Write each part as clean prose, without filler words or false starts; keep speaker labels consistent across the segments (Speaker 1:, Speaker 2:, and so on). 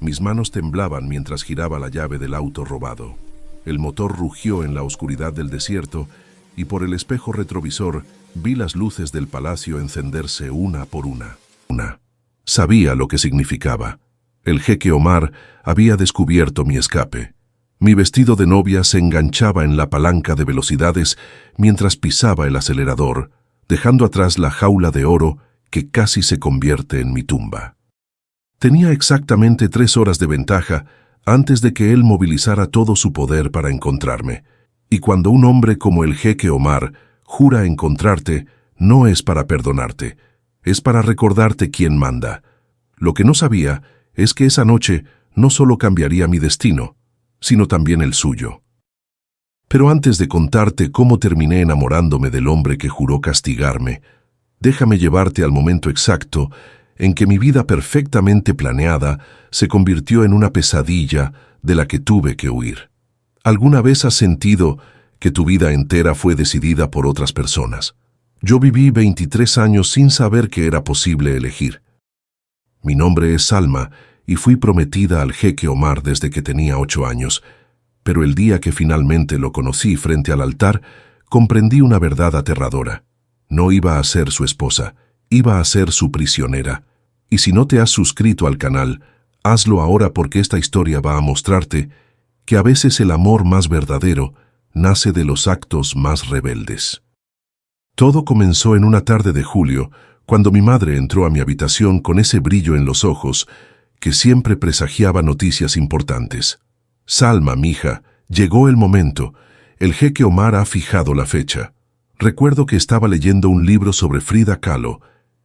Speaker 1: Mis manos temblaban mientras giraba la llave del auto robado. El motor rugió en la oscuridad del desierto y por el espejo retrovisor vi las luces del palacio encenderse una por una. Sabía lo que significaba. El jeque Omar había descubierto mi escape. Mi vestido de novia se enganchaba en la palanca de velocidades mientras pisaba el acelerador, dejando atrás la jaula de oro que casi se convierte en mi tumba. Tenía exactamente 3 horas de ventaja antes de que él movilizara todo su poder para encontrarme. Y cuando un hombre como el jeque Omar jura encontrarte, no es para perdonarte, es para recordarte quién manda. Lo que no sabía es que esa noche no solo cambiaría mi destino, sino también el suyo. Pero antes de contarte cómo terminé enamorándome del hombre que juró castigarme, déjame llevarte al momento exacto en que mi vida perfectamente planeada se convirtió en una pesadilla de la que tuve que huir. ¿Alguna vez has sentido que tu vida entera fue decidida por otras personas? Yo viví 23 años sin saber que era posible elegir. Mi nombre es Salma y fui prometida al jeque Omar desde que tenía 8 años, pero el día que finalmente lo conocí frente al altar, comprendí una verdad aterradora. No iba a ser su esposa, iba a ser su prisionera. Y si no te has suscrito al canal, hazlo ahora porque esta historia va a mostrarte que a veces el amor más verdadero nace de los actos más rebeldes. Todo comenzó en una tarde de julio, cuando mi madre entró a mi habitación con ese brillo en los ojos que siempre presagiaba noticias importantes. Salma, mija, llegó el momento. El jeque Omar ha fijado la fecha. Recuerdo que estaba leyendo un libro sobre Frida Kahlo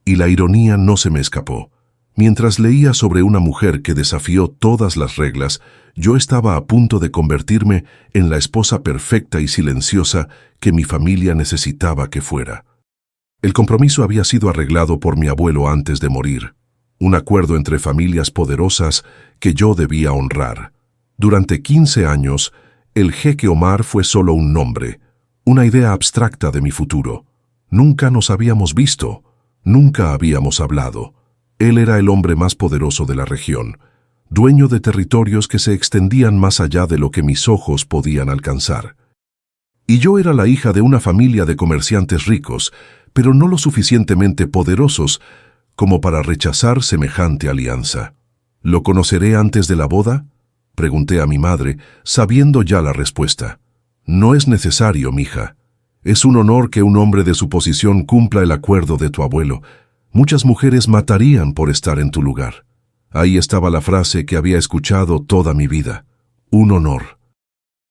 Speaker 1: y la ironía no se me escapó. Mientras leía sobre una mujer que desafió todas las reglas, yo estaba a punto de convertirme en la esposa perfecta y silenciosa que mi familia necesitaba que fuera. El compromiso había sido arreglado por mi abuelo antes de morir, un acuerdo entre familias poderosas que yo debía honrar. Durante 15 años, el jeque Omar fue solo un nombre, una idea abstracta de mi futuro. Nunca nos habíamos visto, nunca habíamos hablado. Él era el hombre más poderoso de la región, dueño de territorios que se extendían más allá de lo que mis ojos podían alcanzar. Y yo era la hija de una familia de comerciantes ricos, pero no lo suficientemente poderosos como para rechazar semejante alianza. ¿Lo conoceré antes de la boda?, pregunté a mi madre, sabiendo ya la respuesta. No es necesario, mija. Es un honor que un hombre de su posición cumpla el acuerdo de tu abuelo. Muchas mujeres matarían por estar en tu lugar. Ahí estaba la frase que había escuchado toda mi vida. Un honor.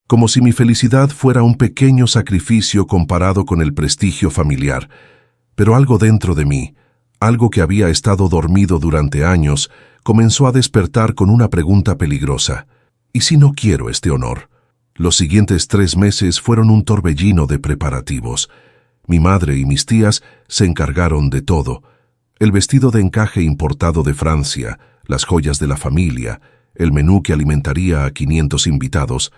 Speaker 1: Como si mi felicidad fuera un pequeño sacrificio comparado con el prestigio familiar. Pero algo dentro de mí, algo que había estado dormido durante años, comenzó a despertar con una pregunta peligrosa. ¿Y si no quiero este honor? Los siguientes 3 meses fueron un torbellino de preparativos. Mi madre y mis tías se encargaron de todo. El vestido de encaje importado de Francia, las joyas de la familia, el menú que alimentaría a 500 invitados.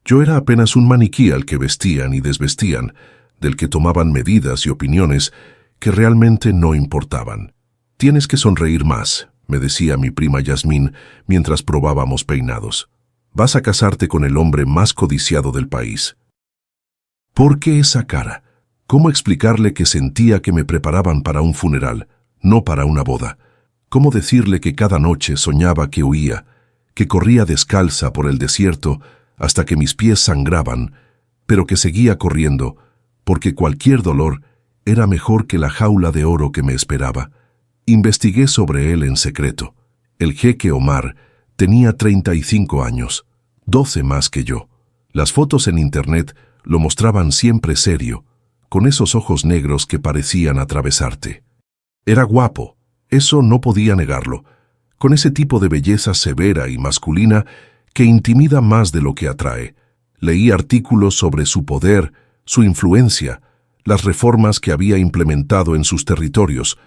Speaker 1: Yo era apenas un maniquí al que vestían y desvestían, del que tomaban medidas y opiniones que realmente no importaban. «Tienes que sonreír más», me decía mi prima Yasmín mientras probábamos peinados. «Vas a casarte con el hombre más codiciado del país». ¿Por qué esa cara? ¿Cómo explicarle que sentía que me preparaban para un funeral, no para una boda? ¿Cómo decirle que cada noche soñaba que huía, que corría descalza por el desierto hasta que mis pies sangraban, pero que seguía corriendo, porque cualquier dolor era mejor que la jaula de oro que me esperaba? Investigué sobre él en secreto. El jeque Omar tenía 35 años, 12 más que yo. Las fotos en internet lo mostraban siempre serio, con esos ojos negros que parecían atravesarte. Era guapo, eso no podía negarlo, con ese tipo de belleza severa y masculina que intimida más de lo que atrae. Leí artículos sobre su poder, su influencia, las reformas que había implementado en sus territorios.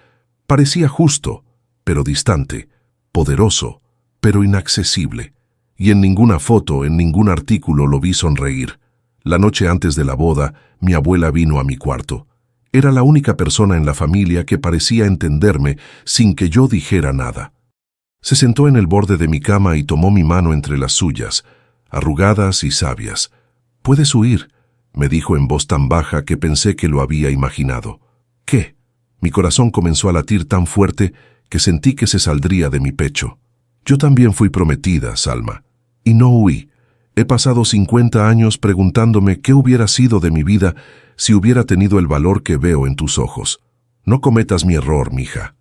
Speaker 1: Parecía justo, pero distante, poderoso, pero inaccesible. Y en ninguna foto, en ningún artículo lo vi sonreír. La noche antes de la boda, mi abuela vino a mi cuarto. Era la única persona en la familia que parecía entenderme sin que yo dijera nada. Se sentó en el borde de mi cama y tomó mi mano entre las suyas, arrugadas y sabias. «Puedes huir», me dijo en voz tan baja que pensé que lo había imaginado. «¿Qué?». Mi corazón comenzó a latir tan fuerte que sentí que se saldría de mi pecho. Yo también fui prometida, Salma, y no huí. He pasado 50 años preguntándome qué hubiera sido de mi vida si hubiera tenido el valor que veo en tus ojos. No cometas mi error, mija.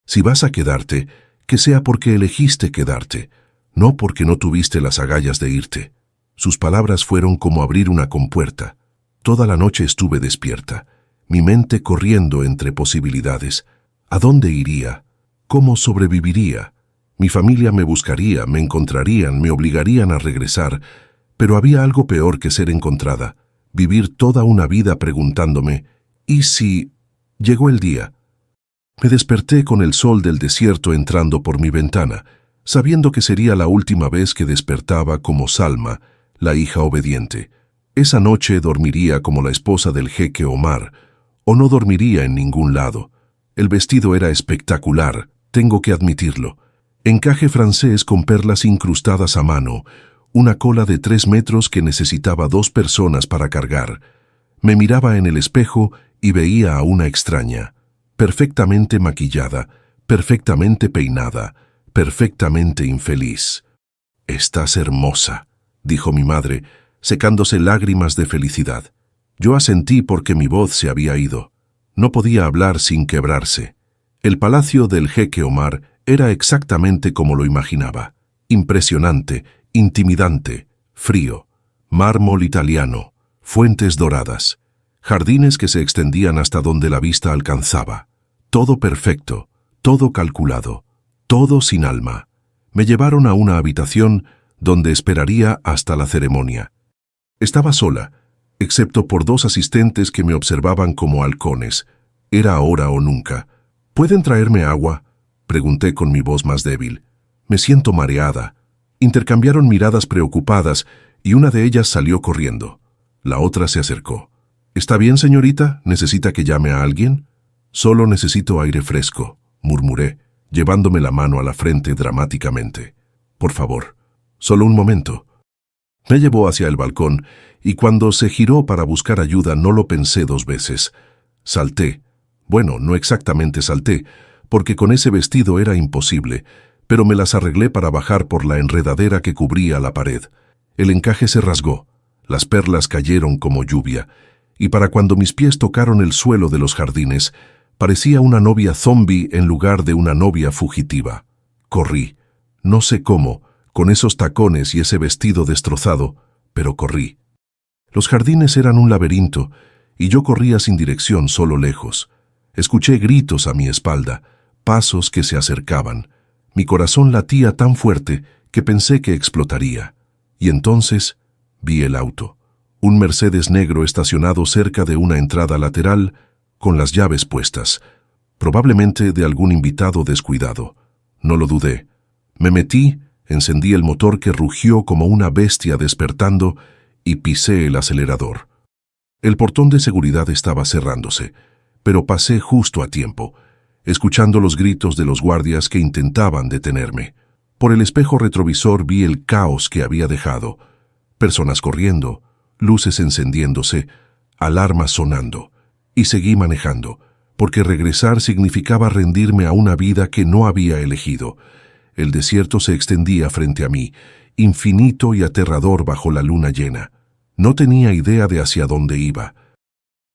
Speaker 1: Si vas a quedarte, que sea porque elegiste quedarte, no porque no tuviste las agallas de irte. Sus palabras fueron como abrir una compuerta. Toda la noche estuve despierta, mi mente corriendo entre posibilidades. ¿A dónde iría? ¿Cómo sobreviviría? Mi familia me buscaría, me encontrarían, me obligarían a regresar, pero había algo peor que ser encontrada, vivir toda una vida preguntándome, ¿y si...? Llegó el día. Me desperté con el sol del desierto entrando por mi ventana, sabiendo que sería la última vez que despertaba como Salma, la hija obediente. Esa noche dormiría como la esposa del jeque Omar, o no dormiría en ningún lado. El vestido era espectacular, tengo que admitirlo. Encaje francés con perlas incrustadas a mano, una cola de 3 metros que necesitaba 2 personas para cargar. Me miraba en el espejo y veía a una extraña, perfectamente maquillada, perfectamente peinada, perfectamente infeliz. «Estás hermosa», dijo mi madre, secándose lágrimas de felicidad. Yo asentí porque mi voz se había ido. No podía hablar sin quebrarse. El palacio del jeque Omar era exactamente como lo imaginaba. Impresionante, intimidante, frío, mármol italiano, fuentes doradas, jardines que se extendían hasta donde la vista alcanzaba. Todo perfecto, todo calculado, todo sin alma. Me llevaron a una habitación donde esperaría hasta la ceremonia. Estaba sola, excepto por 2 asistentes que me observaban como halcones. Era ahora o nunca. «¿Pueden traerme agua?», pregunté con mi voz más débil. «Me siento mareada». Intercambiaron miradas preocupadas y una de ellas salió corriendo. La otra se acercó. «¿Está bien, señorita? ¿Necesita que llame a alguien?» «Solo necesito aire fresco», murmuré, llevándome la mano a la frente dramáticamente. «Por favor, solo un momento». Me llevó hacia el balcón y cuando se giró para buscar ayuda no lo pensé 2 veces. Salté. Bueno, no exactamente salté, porque con ese vestido era imposible, pero me las arreglé para bajar por la enredadera que cubría la pared. El encaje se rasgó, las perlas cayeron como lluvia, y para cuando mis pies tocaron el suelo de los jardines, parecía una novia zombi en lugar de una novia fugitiva. Corrí, no sé cómo, con esos tacones y ese vestido destrozado, pero corrí. Los jardines eran un laberinto, y yo corría sin dirección, solo lejos. Escuché gritos a mi espalda, pasos que se acercaban. Mi corazón latía tan fuerte que pensé que explotaría. Y entonces vi el auto. Un Mercedes negro estacionado cerca de una entrada lateral, con las llaves puestas. Probablemente de algún invitado descuidado. No lo dudé. Me metí, encendí el motor que rugió como una bestia despertando y pisé el acelerador. El portón de seguridad estaba cerrándose, pero pasé justo a tiempo, escuchando los gritos de los guardias que intentaban detenerme. Por el espejo retrovisor vi el caos que había dejado. Personas corriendo, luces encendiéndose, alarmas sonando. Y seguí manejando, porque regresar significaba rendirme a una vida que no había elegido. El desierto se extendía frente a mí, infinito y aterrador bajo la luna llena. No tenía idea de hacia dónde iba.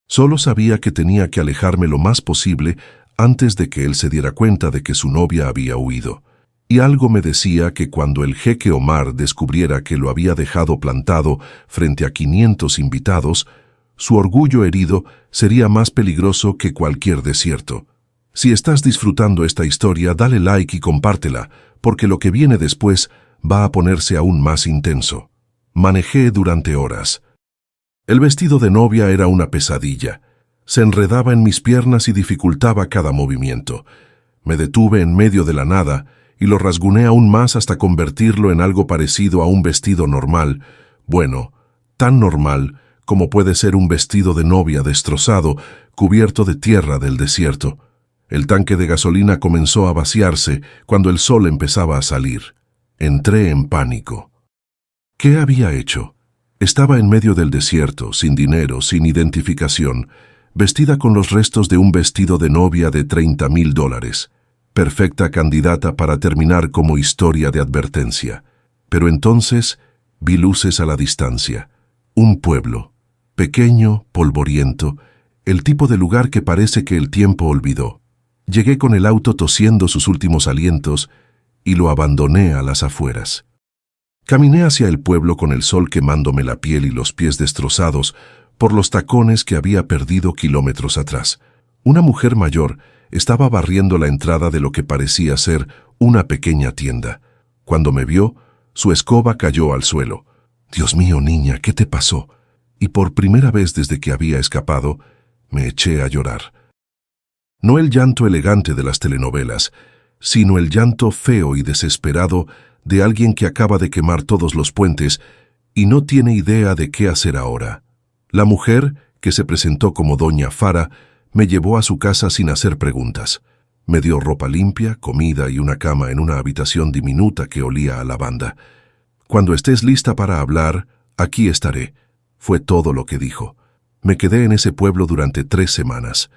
Speaker 1: Solo sabía que tenía que alejarme lo más posible antes de que él se diera cuenta de que su novia había huido. Y algo me decía que cuando el jeque Omar descubriera que lo había dejado plantado frente a 500 invitados, su orgullo herido sería más peligroso que cualquier desierto. Si estás disfrutando esta historia, dale like y compártela, porque lo que viene después va a ponerse aún más intenso. Manejé durante horas. El vestido de novia era una pesadilla. Se enredaba en mis piernas y dificultaba cada movimiento. Me detuve en medio de la nada y lo rasguñé aún más hasta convertirlo en algo parecido a un vestido normal. Bueno, tan normal como puede ser un vestido de novia destrozado, cubierto de tierra del desierto. El tanque de gasolina comenzó a vaciarse cuando el sol empezaba a salir. Entré en pánico. ¿Qué había hecho? Estaba en medio del desierto, sin dinero, sin identificación, vestida con los restos de un vestido de novia de $30,000. Perfecta candidata para terminar como historia de advertencia. Pero entonces vi luces a la distancia. Un pueblo, pequeño, polvoriento, el tipo de lugar que parece que el tiempo olvidó. Llegué con el auto tosiendo sus últimos alientos y lo abandoné a las afueras. Caminé hacia el pueblo con el sol quemándome la piel y los pies destrozados por los tacones que había perdido kilómetros atrás. Una mujer mayor estaba barriendo la entrada de lo que parecía ser una pequeña tienda. Cuando me vio, su escoba cayó al suelo. «Dios mío, niña, ¿qué te pasó?» Y por primera vez desde que había escapado, me eché a llorar. No el llanto elegante de las telenovelas, sino el llanto feo y desesperado de alguien que acaba de quemar todos los puentes y no tiene idea de qué hacer ahora. La mujer, que se presentó como Doña Fara, me llevó a su casa sin hacer preguntas. Me dio ropa limpia, comida y una cama en una habitación diminuta que olía a lavanda. «Cuando estés lista para hablar, aquí estaré», fue todo lo que dijo. Me quedé en ese pueblo durante 3 semanas.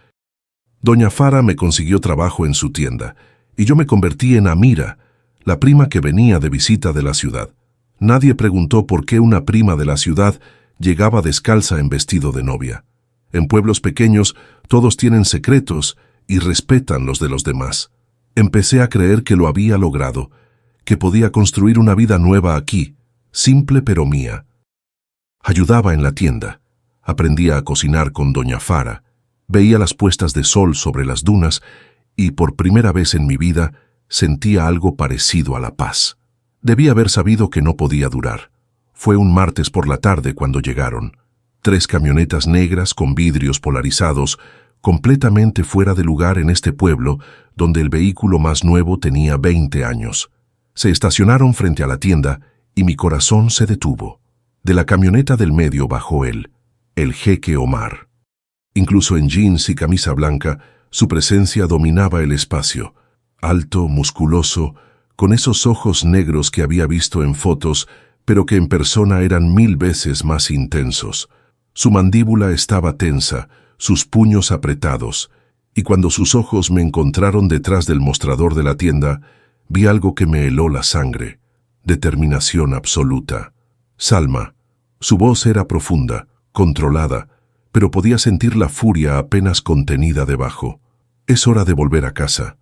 Speaker 1: Doña Fara me consiguió trabajo en su tienda, y yo me convertí en Amira, la prima que venía de visita de la ciudad. Nadie preguntó por qué una prima de la ciudad llegaba descalza en vestido de novia. En pueblos pequeños todos tienen secretos y respetan los de los demás. Empecé a creer que lo había logrado, que podía construir una vida nueva aquí, simple pero mía. Ayudaba en la tienda, aprendía a cocinar con Doña Fara, veía las puestas de sol sobre las dunas y por primera vez en mi vida sentía algo parecido a la paz. Debí haber sabido que no podía durar. Fue un martes por la tarde cuando llegaron. 3 camionetas negras con vidrios polarizados, completamente fuera de lugar en este pueblo donde el vehículo más nuevo tenía 20 años. Se estacionaron frente a la tienda y mi corazón se detuvo. De la camioneta del medio bajó él, el jeque Omar. Incluso en jeans y camisa blanca, su presencia dominaba el espacio. Alto, musculoso, con esos ojos negros que había visto en fotos, pero que en persona eran 1000 veces más intensos. Su mandíbula estaba tensa, sus puños apretados, y cuando sus ojos me encontraron detrás del mostrador de la tienda, vi algo que me heló la sangre. Determinación absoluta. Salma. Su voz era profunda, controlada, pero podía sentir la furia apenas contenida debajo. «Es hora de volver a casa».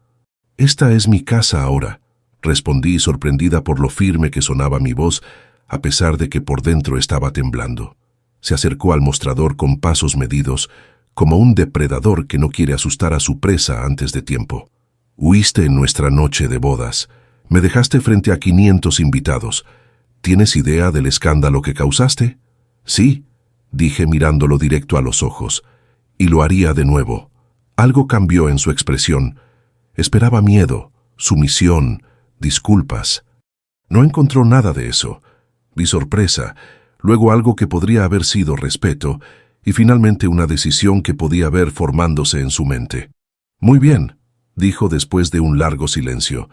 Speaker 1: «Esta es mi casa ahora», respondí sorprendida por lo firme que sonaba mi voz, a pesar de que por dentro estaba temblando. Se acercó al mostrador con pasos medidos, como un depredador que no quiere asustar a su presa antes de tiempo. «Huiste en nuestra noche de bodas. Me dejaste frente a 500 invitados. ¿Tienes idea del escándalo que causaste?» «Sí», dije mirándolo directo a los ojos, «y lo haría de nuevo». Algo cambió en su expresión. Esperaba miedo, sumisión, disculpas. No encontró nada de eso. Vi sorpresa, luego algo que podría haber sido respeto, y finalmente una decisión que podía ver formándose en su mente. «Muy bien», dijo después de un largo silencio.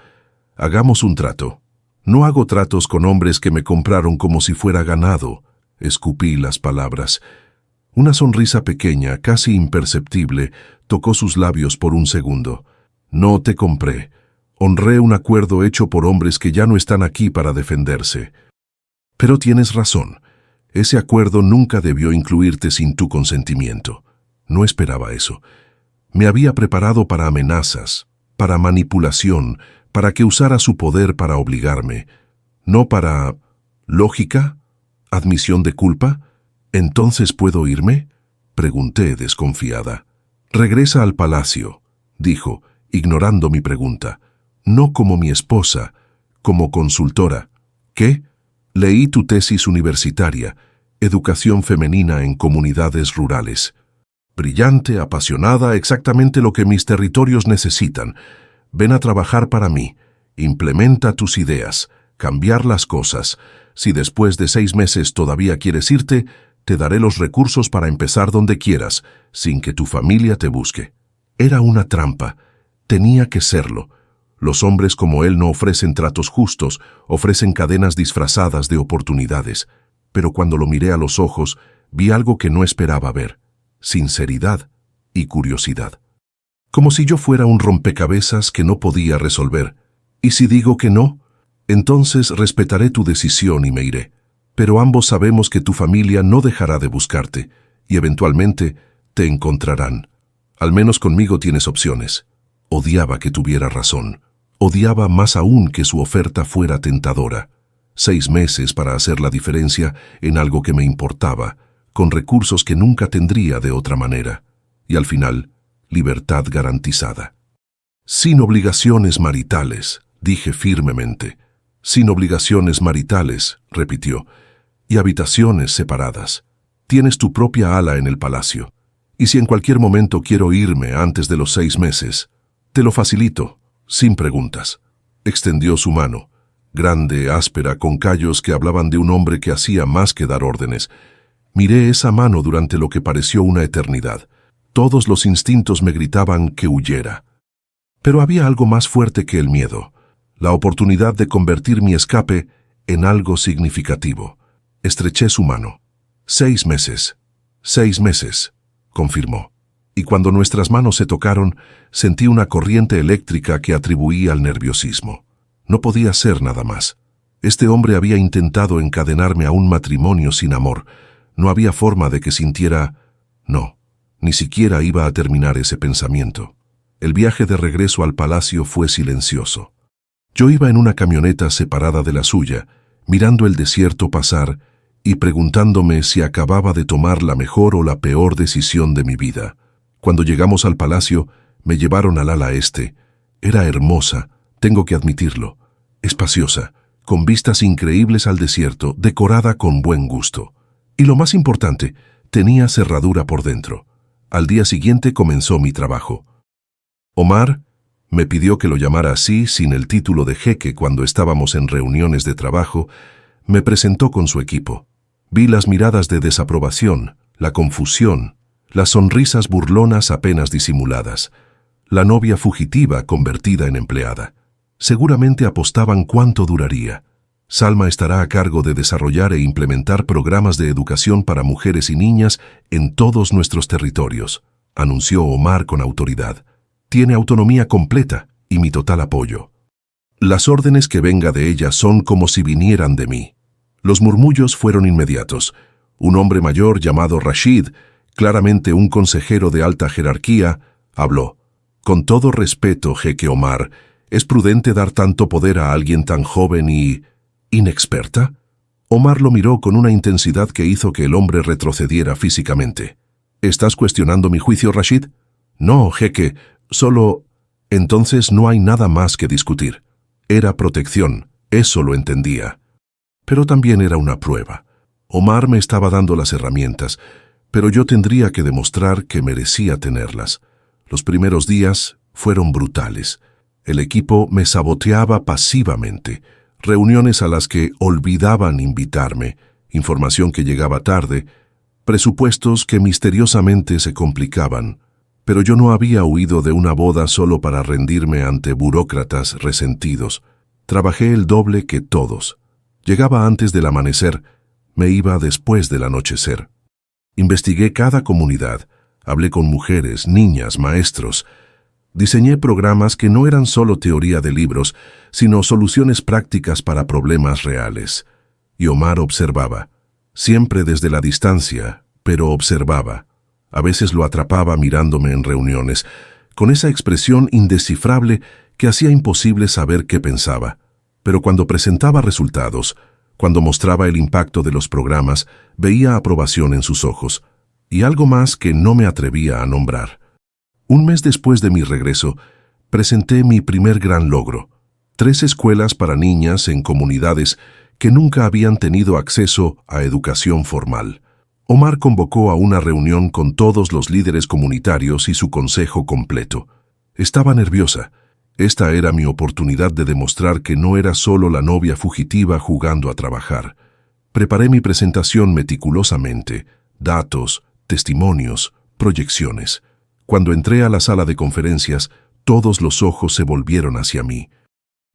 Speaker 1: «Hagamos un trato». «No hago tratos con hombres que me compraron como si fuera ganado», escupí las palabras. Una sonrisa pequeña, casi imperceptible, tocó sus labios por un segundo. «No te compré. Honré un acuerdo hecho por hombres que ya no están aquí para defenderse». «Pero tienes razón. Ese acuerdo nunca debió incluirte sin tu consentimiento». No esperaba eso. Me había preparado para amenazas, para manipulación, para que usara su poder para obligarme. No para... ¿lógica? ¿Admisión de culpa? ¿Entonces puedo irme?, pregunté desconfiada. «Regresa al palacio», dijo, ignorando mi pregunta. «No como mi esposa, como consultora». «¿Qué?» «Leí tu tesis universitaria, Educación femenina en comunidades rurales». «Brillante, apasionada, exactamente lo que mis territorios necesitan. Ven a trabajar para mí. Implementa tus ideas. Cambiar las cosas. Si después de 6 meses todavía quieres irte, te daré los recursos para empezar donde quieras, sin que tu familia te busque». Era una trampa. tenía que serlo. Los hombres como él no ofrecen tratos justos, ofrecen cadenas disfrazadas de oportunidades. Pero cuando lo miré a los ojos, vi algo que no esperaba ver: sinceridad y curiosidad. Como si yo fuera un rompecabezas que no podía resolver. ¿Y si digo que no? Entonces respetaré tu decisión y me iré. Pero ambos sabemos que tu familia no dejará de buscarte, y eventualmente te encontrarán. Al menos conmigo tienes opciones. Odiaba que tuviera razón. Odiaba más aún que su oferta fuera tentadora. 6 meses para hacer la diferencia en algo que me importaba, con recursos que nunca tendría de otra manera. Y al final, libertad garantizada. Sin obligaciones maritales, dije firmemente. Sin obligaciones maritales, repitió, y habitaciones separadas. Tienes tu propia ala en el palacio. Y si en cualquier momento quiero irme antes de los 6 meses, te lo facilito, sin preguntas. Extendió su mano, grande, áspera, con callos que hablaban de un hombre que hacía más que dar órdenes. Miré esa mano durante lo que pareció una eternidad. Todos los instintos me gritaban que huyera. Pero había algo más fuerte que el miedo, la oportunidad de convertir mi escape en algo significativo. Estreché su mano. 6 meses. 6 meses, confirmó. Y cuando nuestras manos se tocaron, sentí una corriente eléctrica que atribuí al nerviosismo. No podía ser nada más. Este hombre había intentado encadenarme a un matrimonio sin amor. No había forma de que sintiera... No, ni siquiera iba a terminar ese pensamiento. El viaje de regreso al palacio fue silencioso. Yo iba en una camioneta separada de la suya, mirando el desierto pasar y preguntándome si acababa de tomar la mejor o la peor decisión de mi vida. Cuando llegamos al palacio, me llevaron al ala este. Era hermosa, tengo que admitirlo. Espaciosa, con vistas increíbles al desierto, decorada con buen gusto. Y lo más importante, tenía cerradura por dentro. Al día siguiente comenzó mi trabajo. Omar me pidió que lo llamara así, sin el título de jeque, cuando estábamos en reuniones de trabajo. Me presentó con su equipo. Vi las miradas de desaprobación, la confusión, las sonrisas burlonas apenas disimuladas, la novia fugitiva convertida en empleada. Seguramente apostaban cuánto duraría. Salma estará a cargo de desarrollar e implementar programas de educación para mujeres y niñas en todos nuestros territorios, anunció Omar con autoridad. Tiene autonomía completa y mi total apoyo. Las órdenes que venga de ella son como si vinieran de mí. Los murmullos fueron inmediatos. Un hombre mayor llamado Rashid, claramente un consejero de alta jerarquía, habló. Con todo respeto, jeque Omar, ¿es prudente dar tanto poder a alguien tan joven y... inexperta? Omar lo miró con una intensidad que hizo que el hombre retrocediera físicamente. ¿Estás cuestionando mi juicio, Rashid? No, jeque, solo... Entonces no hay nada más que discutir. Era protección, eso lo entendía. Pero también era una prueba. Omar me estaba dando las herramientas, pero yo tendría que demostrar que merecía tenerlas. Los primeros días fueron brutales. El equipo me saboteaba pasivamente. Reuniones a las que olvidaban invitarme, información que llegaba tarde, presupuestos que misteriosamente se complicaban. Pero yo no había huido de una boda solo para rendirme ante burócratas resentidos. Trabajé el doble que todos. Llegaba antes del amanecer, me iba después del anochecer. Investigué cada comunidad, hablé con mujeres, niñas, maestros. Diseñé programas que no eran solo teoría de libros, sino soluciones prácticas para problemas reales. Y Omar observaba, siempre desde la distancia, pero observaba. A veces lo atrapaba mirándome en reuniones, con esa expresión indescifrable que hacía imposible saber qué pensaba. Pero cuando presentaba resultados, cuando mostraba el impacto de los programas, veía aprobación en sus ojos, y algo más que no me atrevía a nombrar. Un mes después de mi regreso, presenté mi primer gran logro: 3 escuelas para niñas en comunidades que nunca habían tenido acceso a educación formal. Omar convocó a una reunión con todos los líderes comunitarios y su consejo completo. Estaba nerviosa. Esta era mi oportunidad de demostrar que no era solo la novia fugitiva jugando a trabajar. Preparé mi presentación meticulosamente, datos, testimonios, proyecciones. Cuando entré a la sala de conferencias, todos los ojos se volvieron hacia mí.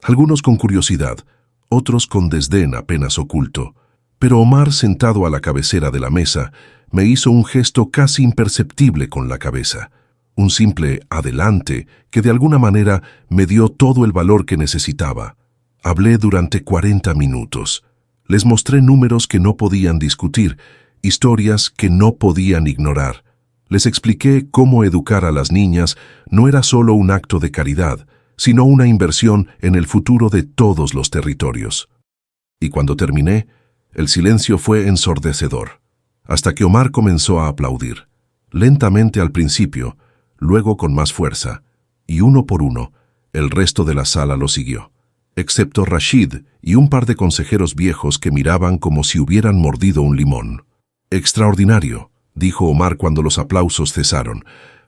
Speaker 1: Algunos con curiosidad, otros con desdén apenas oculto. Pero Omar, sentado a la cabecera de la mesa, me hizo un gesto casi imperceptible con la cabeza. Un simple adelante que de alguna manera me dio todo el valor que necesitaba. Hablé durante 40 minutos. Les mostré números que no podían discutir, historias que no podían ignorar. Les expliqué cómo educar a las niñas no era solo un acto de caridad, sino una inversión en el futuro de todos los territorios. Y cuando terminé, el silencio fue ensordecedor, hasta que Omar comenzó a aplaudir, lentamente al principio, luego con más fuerza, y uno por uno, el resto de la sala lo siguió, excepto Rashid y un par de consejeros viejos que miraban como si hubieran mordido un limón. «Extraordinario», dijo Omar cuando los aplausos cesaron.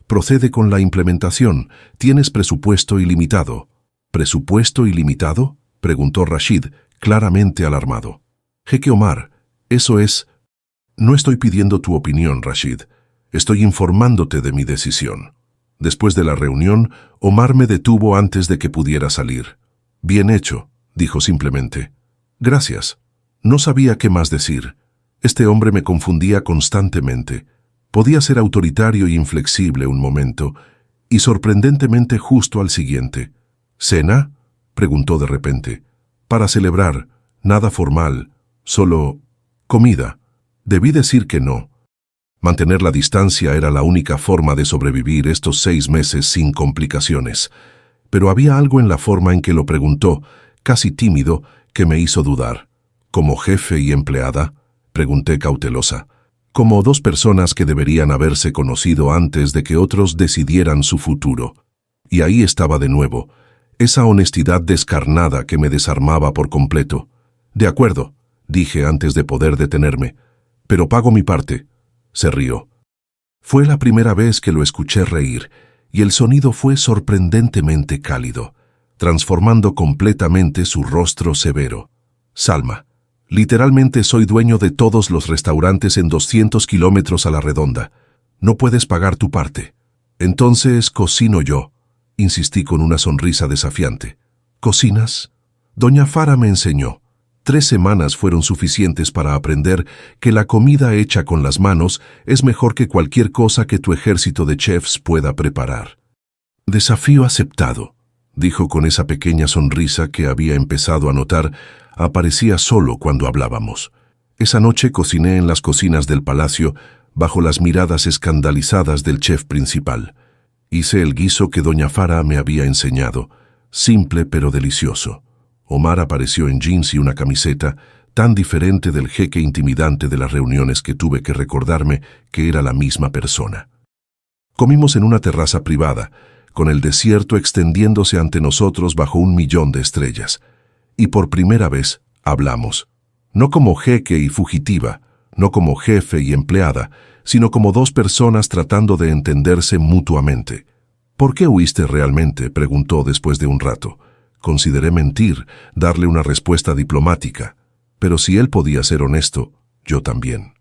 Speaker 1: «Procede con la implementación. Tienes presupuesto ilimitado». «¿Presupuesto ilimitado?», preguntó Rashid, claramente alarmado. «Jeque Omar, eso es...». «No estoy pidiendo tu opinión, Rashid. Estoy informándote de mi decisión». Después de la reunión, Omar me detuvo antes de que pudiera salir. «Bien hecho», dijo simplemente. «Gracias». No sabía qué más decir. Este hombre me confundía constantemente. Podía ser autoritario y inflexible un momento, y sorprendentemente justo al siguiente. «¿Cena?», preguntó de repente. «Para celebrar, nada formal, solo comida». Debí decir que no. Mantener la distancia era la única forma de sobrevivir estos 6 meses sin complicaciones. Pero había algo en la forma en que lo preguntó, casi tímido, que me hizo dudar. ¿Como jefe y empleada?, pregunté cautelosa. Como dos personas que deberían haberse conocido antes de que otros decidieran su futuro. Y ahí estaba de nuevo, esa honestidad descarnada que me desarmaba por completo. «De acuerdo», dije antes de poder detenerme. «Pero pago mi parte». Se rió. Fue la primera vez que lo escuché reír, y el sonido fue sorprendentemente cálido, transformando completamente su rostro severo. «Salma, literalmente soy dueño de todos los restaurantes en 200 kilómetros a la redonda. No puedes pagar tu parte». «Entonces cocino yo», insistí con una sonrisa desafiante. «¿Cocinas?». «Doña Farah me enseñó». 3 semanas fueron suficientes para aprender que la comida hecha con las manos es mejor que cualquier cosa que tu ejército de chefs pueda preparar. «Desafío aceptado», dijo con esa pequeña sonrisa que había empezado a notar aparecía solo cuando hablábamos. Esa noche cociné en las cocinas del palacio bajo las miradas escandalizadas del chef principal. Hice el guiso que doña Farah me había enseñado, simple pero delicioso. Omar apareció en jeans y una camiseta, tan diferente del jeque intimidante de las reuniones que tuve que recordarme que era la misma persona. Comimos en una terraza privada, con el desierto extendiéndose ante nosotros bajo 1.000.000 de estrellas. Y por primera vez hablamos. No como jeque y fugitiva, no como jefe y empleada, sino como dos personas tratando de entenderse mutuamente. «¿Por qué huiste realmente?», preguntó después de un rato. Consideré mentir, darle una respuesta diplomática, pero si él podía ser honesto, yo también.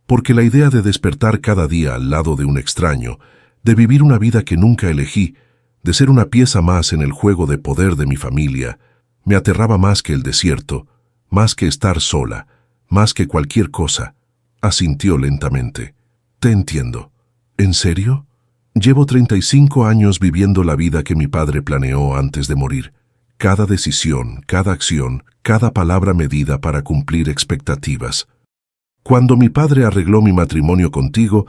Speaker 1: Porque la idea de despertar cada día al lado de un extraño, de vivir una vida que nunca elegí, de ser una pieza más en el juego de poder de mi familia, me aterraba más que el desierto, más que estar sola, más que cualquier cosa. Asintió lentamente. «Te entiendo». «¿En serio?». «Llevo 35 años viviendo la vida que mi padre planeó antes de morir. Cada decisión, cada acción, cada palabra medida para cumplir expectativas. Cuando mi padre arregló mi matrimonio contigo,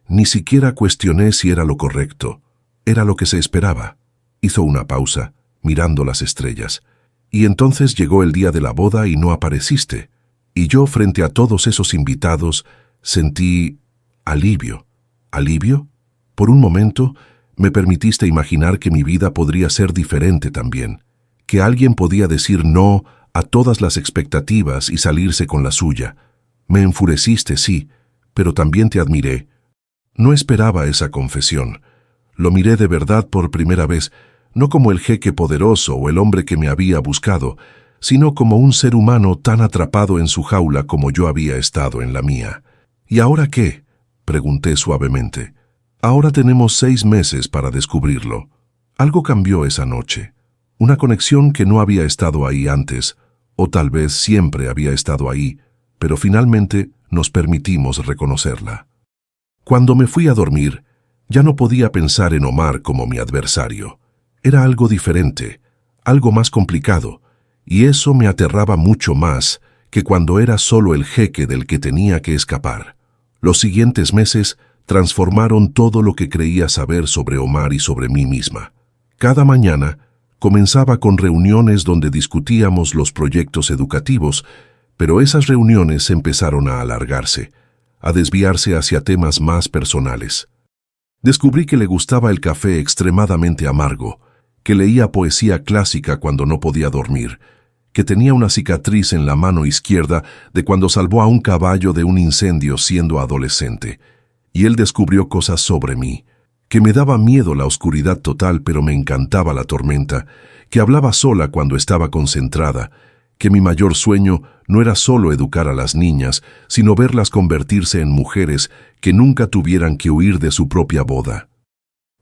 Speaker 1: ni siquiera cuestioné si era lo correcto. Era lo que se esperaba». Hizo una pausa, mirando las estrellas. «Y entonces llegó el día de la boda y no apareciste. Y yo, frente a todos esos invitados, sentí alivio». «¿Alivio?». Por un momento, me permitiste imaginar que mi vida podría ser diferente también, que alguien podía decir no a todas las expectativas y salirse con la suya. Me enfureciste, sí, pero también te admiré. No esperaba esa confesión. Lo miré de verdad por primera vez, no como el jeque poderoso o el hombre que me había buscado, sino como un ser humano tan atrapado en su jaula como yo había estado en la mía. «¿Y ahora qué?», pregunté suavemente. «Ahora tenemos 6 meses para descubrirlo». Algo cambió esa noche. Una conexión que no había estado ahí antes, o tal vez siempre había estado ahí, pero finalmente nos permitimos reconocerla. Cuando me fui a dormir, ya no podía pensar en Omar como mi adversario. Era algo diferente, algo más complicado, y eso me aterraba mucho más que cuando era solo el jeque del que tenía que escapar. Los siguientes meses transformaron todo lo que creía saber sobre Omar y sobre mí misma. Cada mañana comenzaba con reuniones donde discutíamos los proyectos educativos, pero esas reuniones empezaron a alargarse, a desviarse hacia temas más personales. Descubrí que le gustaba el café extremadamente amargo, que leía poesía clásica cuando no podía dormir, que tenía una cicatriz en la mano izquierda de cuando salvó a un caballo de un incendio siendo adolescente. Y él descubrió cosas sobre mí, que me daba miedo la oscuridad total pero me encantaba la tormenta, que hablaba sola cuando estaba concentrada, que mi mayor sueño no era solo educar a las niñas, sino verlas convertirse en mujeres que nunca tuvieran que huir de su propia boda.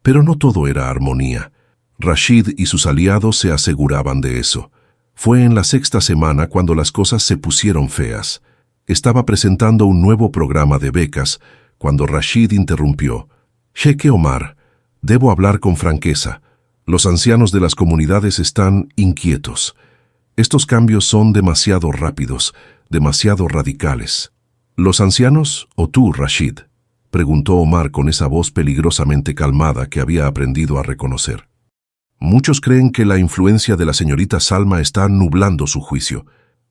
Speaker 1: Pero no todo era armonía. Rashid y sus aliados se aseguraban de eso. Fue en la 6ª semana cuando las cosas se pusieron feas. Estaba presentando un nuevo programa de becas, cuando Rashid interrumpió. «Jeque Omar, debo hablar con franqueza. Los ancianos de las comunidades están inquietos. Estos cambios son demasiado rápidos, demasiado radicales». «¿Los ancianos o tú, Rashid?», preguntó Omar con esa voz peligrosamente calmada que había aprendido a reconocer. Muchos creen que la influencia de la señorita Salma está nublando su juicio.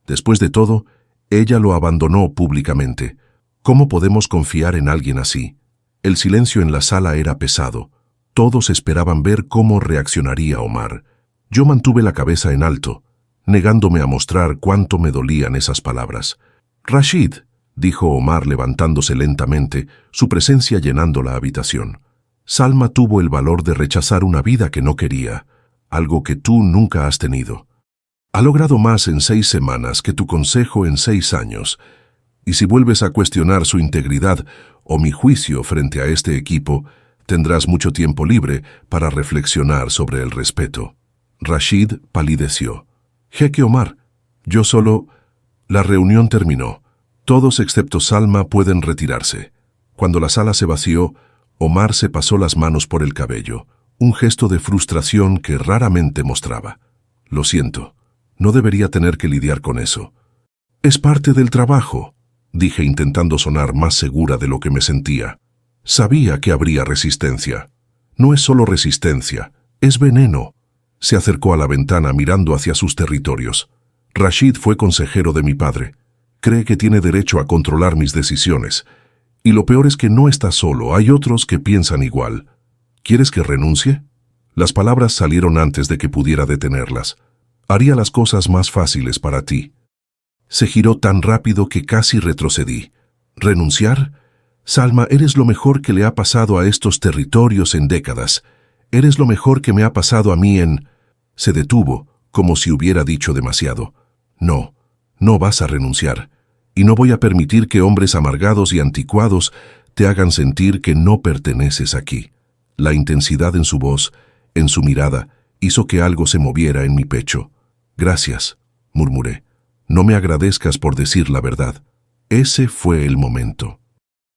Speaker 1: Después de todo, ella lo abandonó públicamente. ¿Cómo podemos confiar en alguien así? El silencio en la sala era pesado. Todos esperaban ver cómo reaccionaría Omar. Yo mantuve la cabeza en alto, negándome a mostrar cuánto me dolían esas palabras. «Rashid», dijo Omar levantándose lentamente, su presencia llenando la habitación. «Salma tuvo el valor de rechazar una vida que no quería, algo que tú nunca has tenido. Ha logrado más en 6 semanas que tu consejo en 6 años, y si vuelves a cuestionar su integridad o mi juicio frente a este equipo, tendrás mucho tiempo libre para reflexionar sobre el respeto». Rashid palideció. «Jeque Omar, yo solo...». La reunión terminó. Todos excepto Salma pueden retirarse. Cuando la sala se vació, Omar se pasó las manos por el cabello, un gesto de frustración que raramente mostraba. «Lo siento, no debería tener que lidiar con eso». «Es parte del trabajo», dije intentando sonar más segura de lo que me sentía. Sabía que habría resistencia. No es solo resistencia, es veneno. Se acercó a la ventana mirando hacia sus territorios. «Rashid fue consejero de mi padre. Cree que tiene derecho a controlar mis decisiones. Y lo peor es que no está solo, hay otros que piensan igual. ¿Quieres que renuncie?». Las palabras salieron antes de que pudiera detenerlas. «Haría las cosas más fáciles para ti». Se giró tan rápido que casi retrocedí. «¿Renunciar? Salma, eres lo mejor que le ha pasado a estos territorios en décadas. Eres lo mejor que me ha pasado a mí en...». Se detuvo, como si hubiera dicho demasiado. «No, no vas a renunciar. Y no voy a permitir que hombres amargados y anticuados te hagan sentir que no perteneces aquí». La intensidad en su voz, en su mirada, hizo que algo se moviera en mi pecho. «Gracias», murmuré. «No me agradezcas por decir la verdad». Ese fue el momento.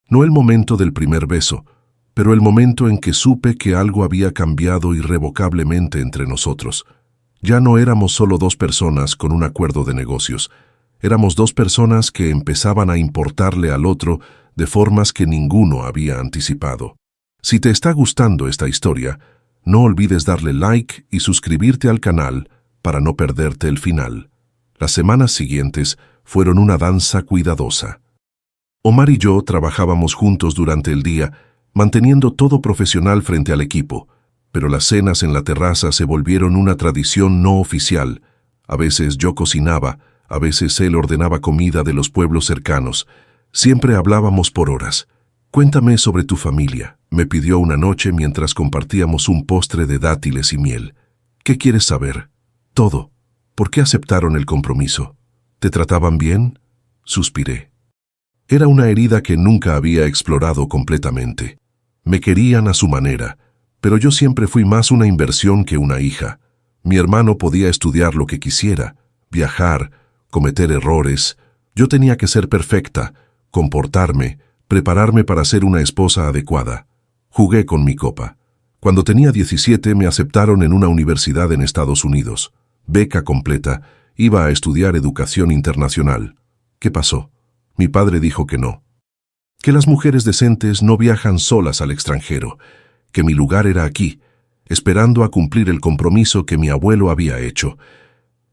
Speaker 1: No el momento del primer beso, pero el momento en que supe que algo había cambiado irrevocablemente entre nosotros. Ya no éramos solo 2 personas con un acuerdo de negocios. Éramos 2 personas que empezaban a importarle al otro de formas que ninguno había anticipado. Si te está gustando esta historia, no olvides darle like y suscribirte al canal para no perderte el final. Las semanas siguientes fueron una danza cuidadosa. Omar y yo trabajábamos juntos durante el día, manteniendo todo profesional frente al equipo, pero las cenas en la terraza se volvieron una tradición no oficial. A veces yo cocinaba, a veces él ordenaba comida de los pueblos cercanos. Siempre hablábamos por horas. «Cuéntame sobre tu familia», me pidió una noche mientras compartíamos un postre de dátiles y miel. «¿Qué quieres saber?» «Todo. ¿Por qué aceptaron el compromiso? ¿Te trataban bien?». Suspiré. Era una herida que nunca había explorado completamente. Me querían a su manera, pero yo siempre fui más una inversión que una hija. Mi hermano podía estudiar lo que quisiera, viajar, cometer errores. Yo tenía que ser perfecta, comportarme, prepararme para ser una esposa adecuada. Jugué con mi copa. Cuando tenía 17 me aceptaron en una universidad en Estados Unidos. Beca completa, iba a estudiar educación internacional. ¿Qué pasó? Mi padre dijo que no. Que las mujeres decentes no viajan solas al extranjero, que mi lugar era aquí, esperando a cumplir el compromiso que mi abuelo había hecho.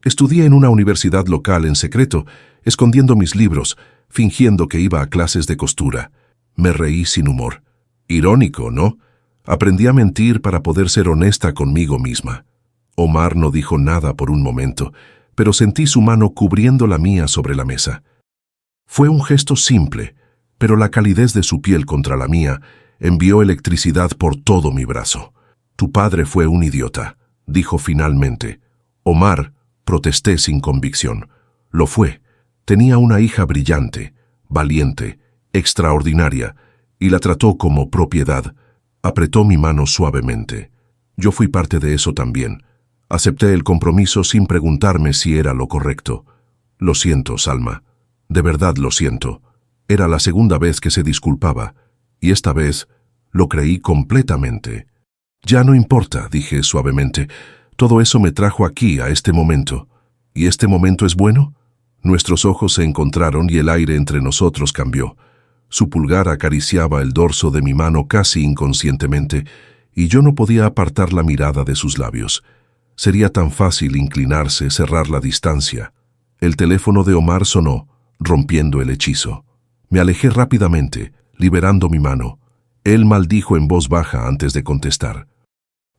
Speaker 1: Estudié en una universidad local en secreto, escondiendo mis libros, fingiendo que iba a clases de costura. Me reí sin humor. Irónico, ¿no? Aprendí a mentir para poder ser honesta conmigo misma. Omar no dijo nada por un momento, pero sentí su mano cubriendo la mía sobre la mesa. Fue un gesto simple, pero la calidez de su piel contra la mía envió electricidad por todo mi brazo. Tu padre fue un idiota, dijo finalmente. Omar, protesté sin convicción. Lo fue. Tenía una hija brillante, valiente, extraordinaria, y la trató como propiedad. Apretó mi mano suavemente. Yo fui parte de eso también. Acepté el compromiso sin preguntarme si era lo correcto. Lo siento, Salma. De verdad lo siento. Era la segunda vez que se disculpaba, y esta vez lo creí completamente. Ya no importa, dije suavemente. Todo eso me trajo aquí, a este momento. ¿Y este momento es bueno? Nuestros ojos se encontraron y el aire entre nosotros cambió. Su pulgar acariciaba el dorso de mi mano casi inconscientemente, y yo no podía apartar la mirada de sus labios. Sería tan fácil inclinarse, cerrar la distancia. El teléfono de Omar sonó, rompiendo el hechizo. Me alejé rápidamente, liberando mi mano. Él maldijo en voz baja antes de contestar.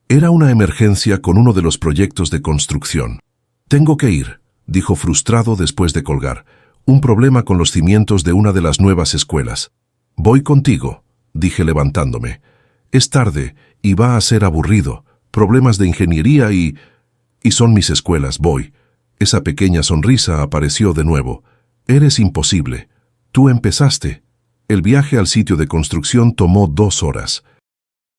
Speaker 1: Era una emergencia con uno de los proyectos de construcción. Tengo que ir, dijo frustrado después de colgar. Un problema con los cimientos de una de las nuevas escuelas. Voy contigo, dije levantándome. Es tarde y va a ser aburrido. Problemas de ingeniería y son mis escuelas, voy. Esa pequeña sonrisa apareció de nuevo. Eres imposible. Tú empezaste. El viaje al sitio de construcción tomó 2 horas.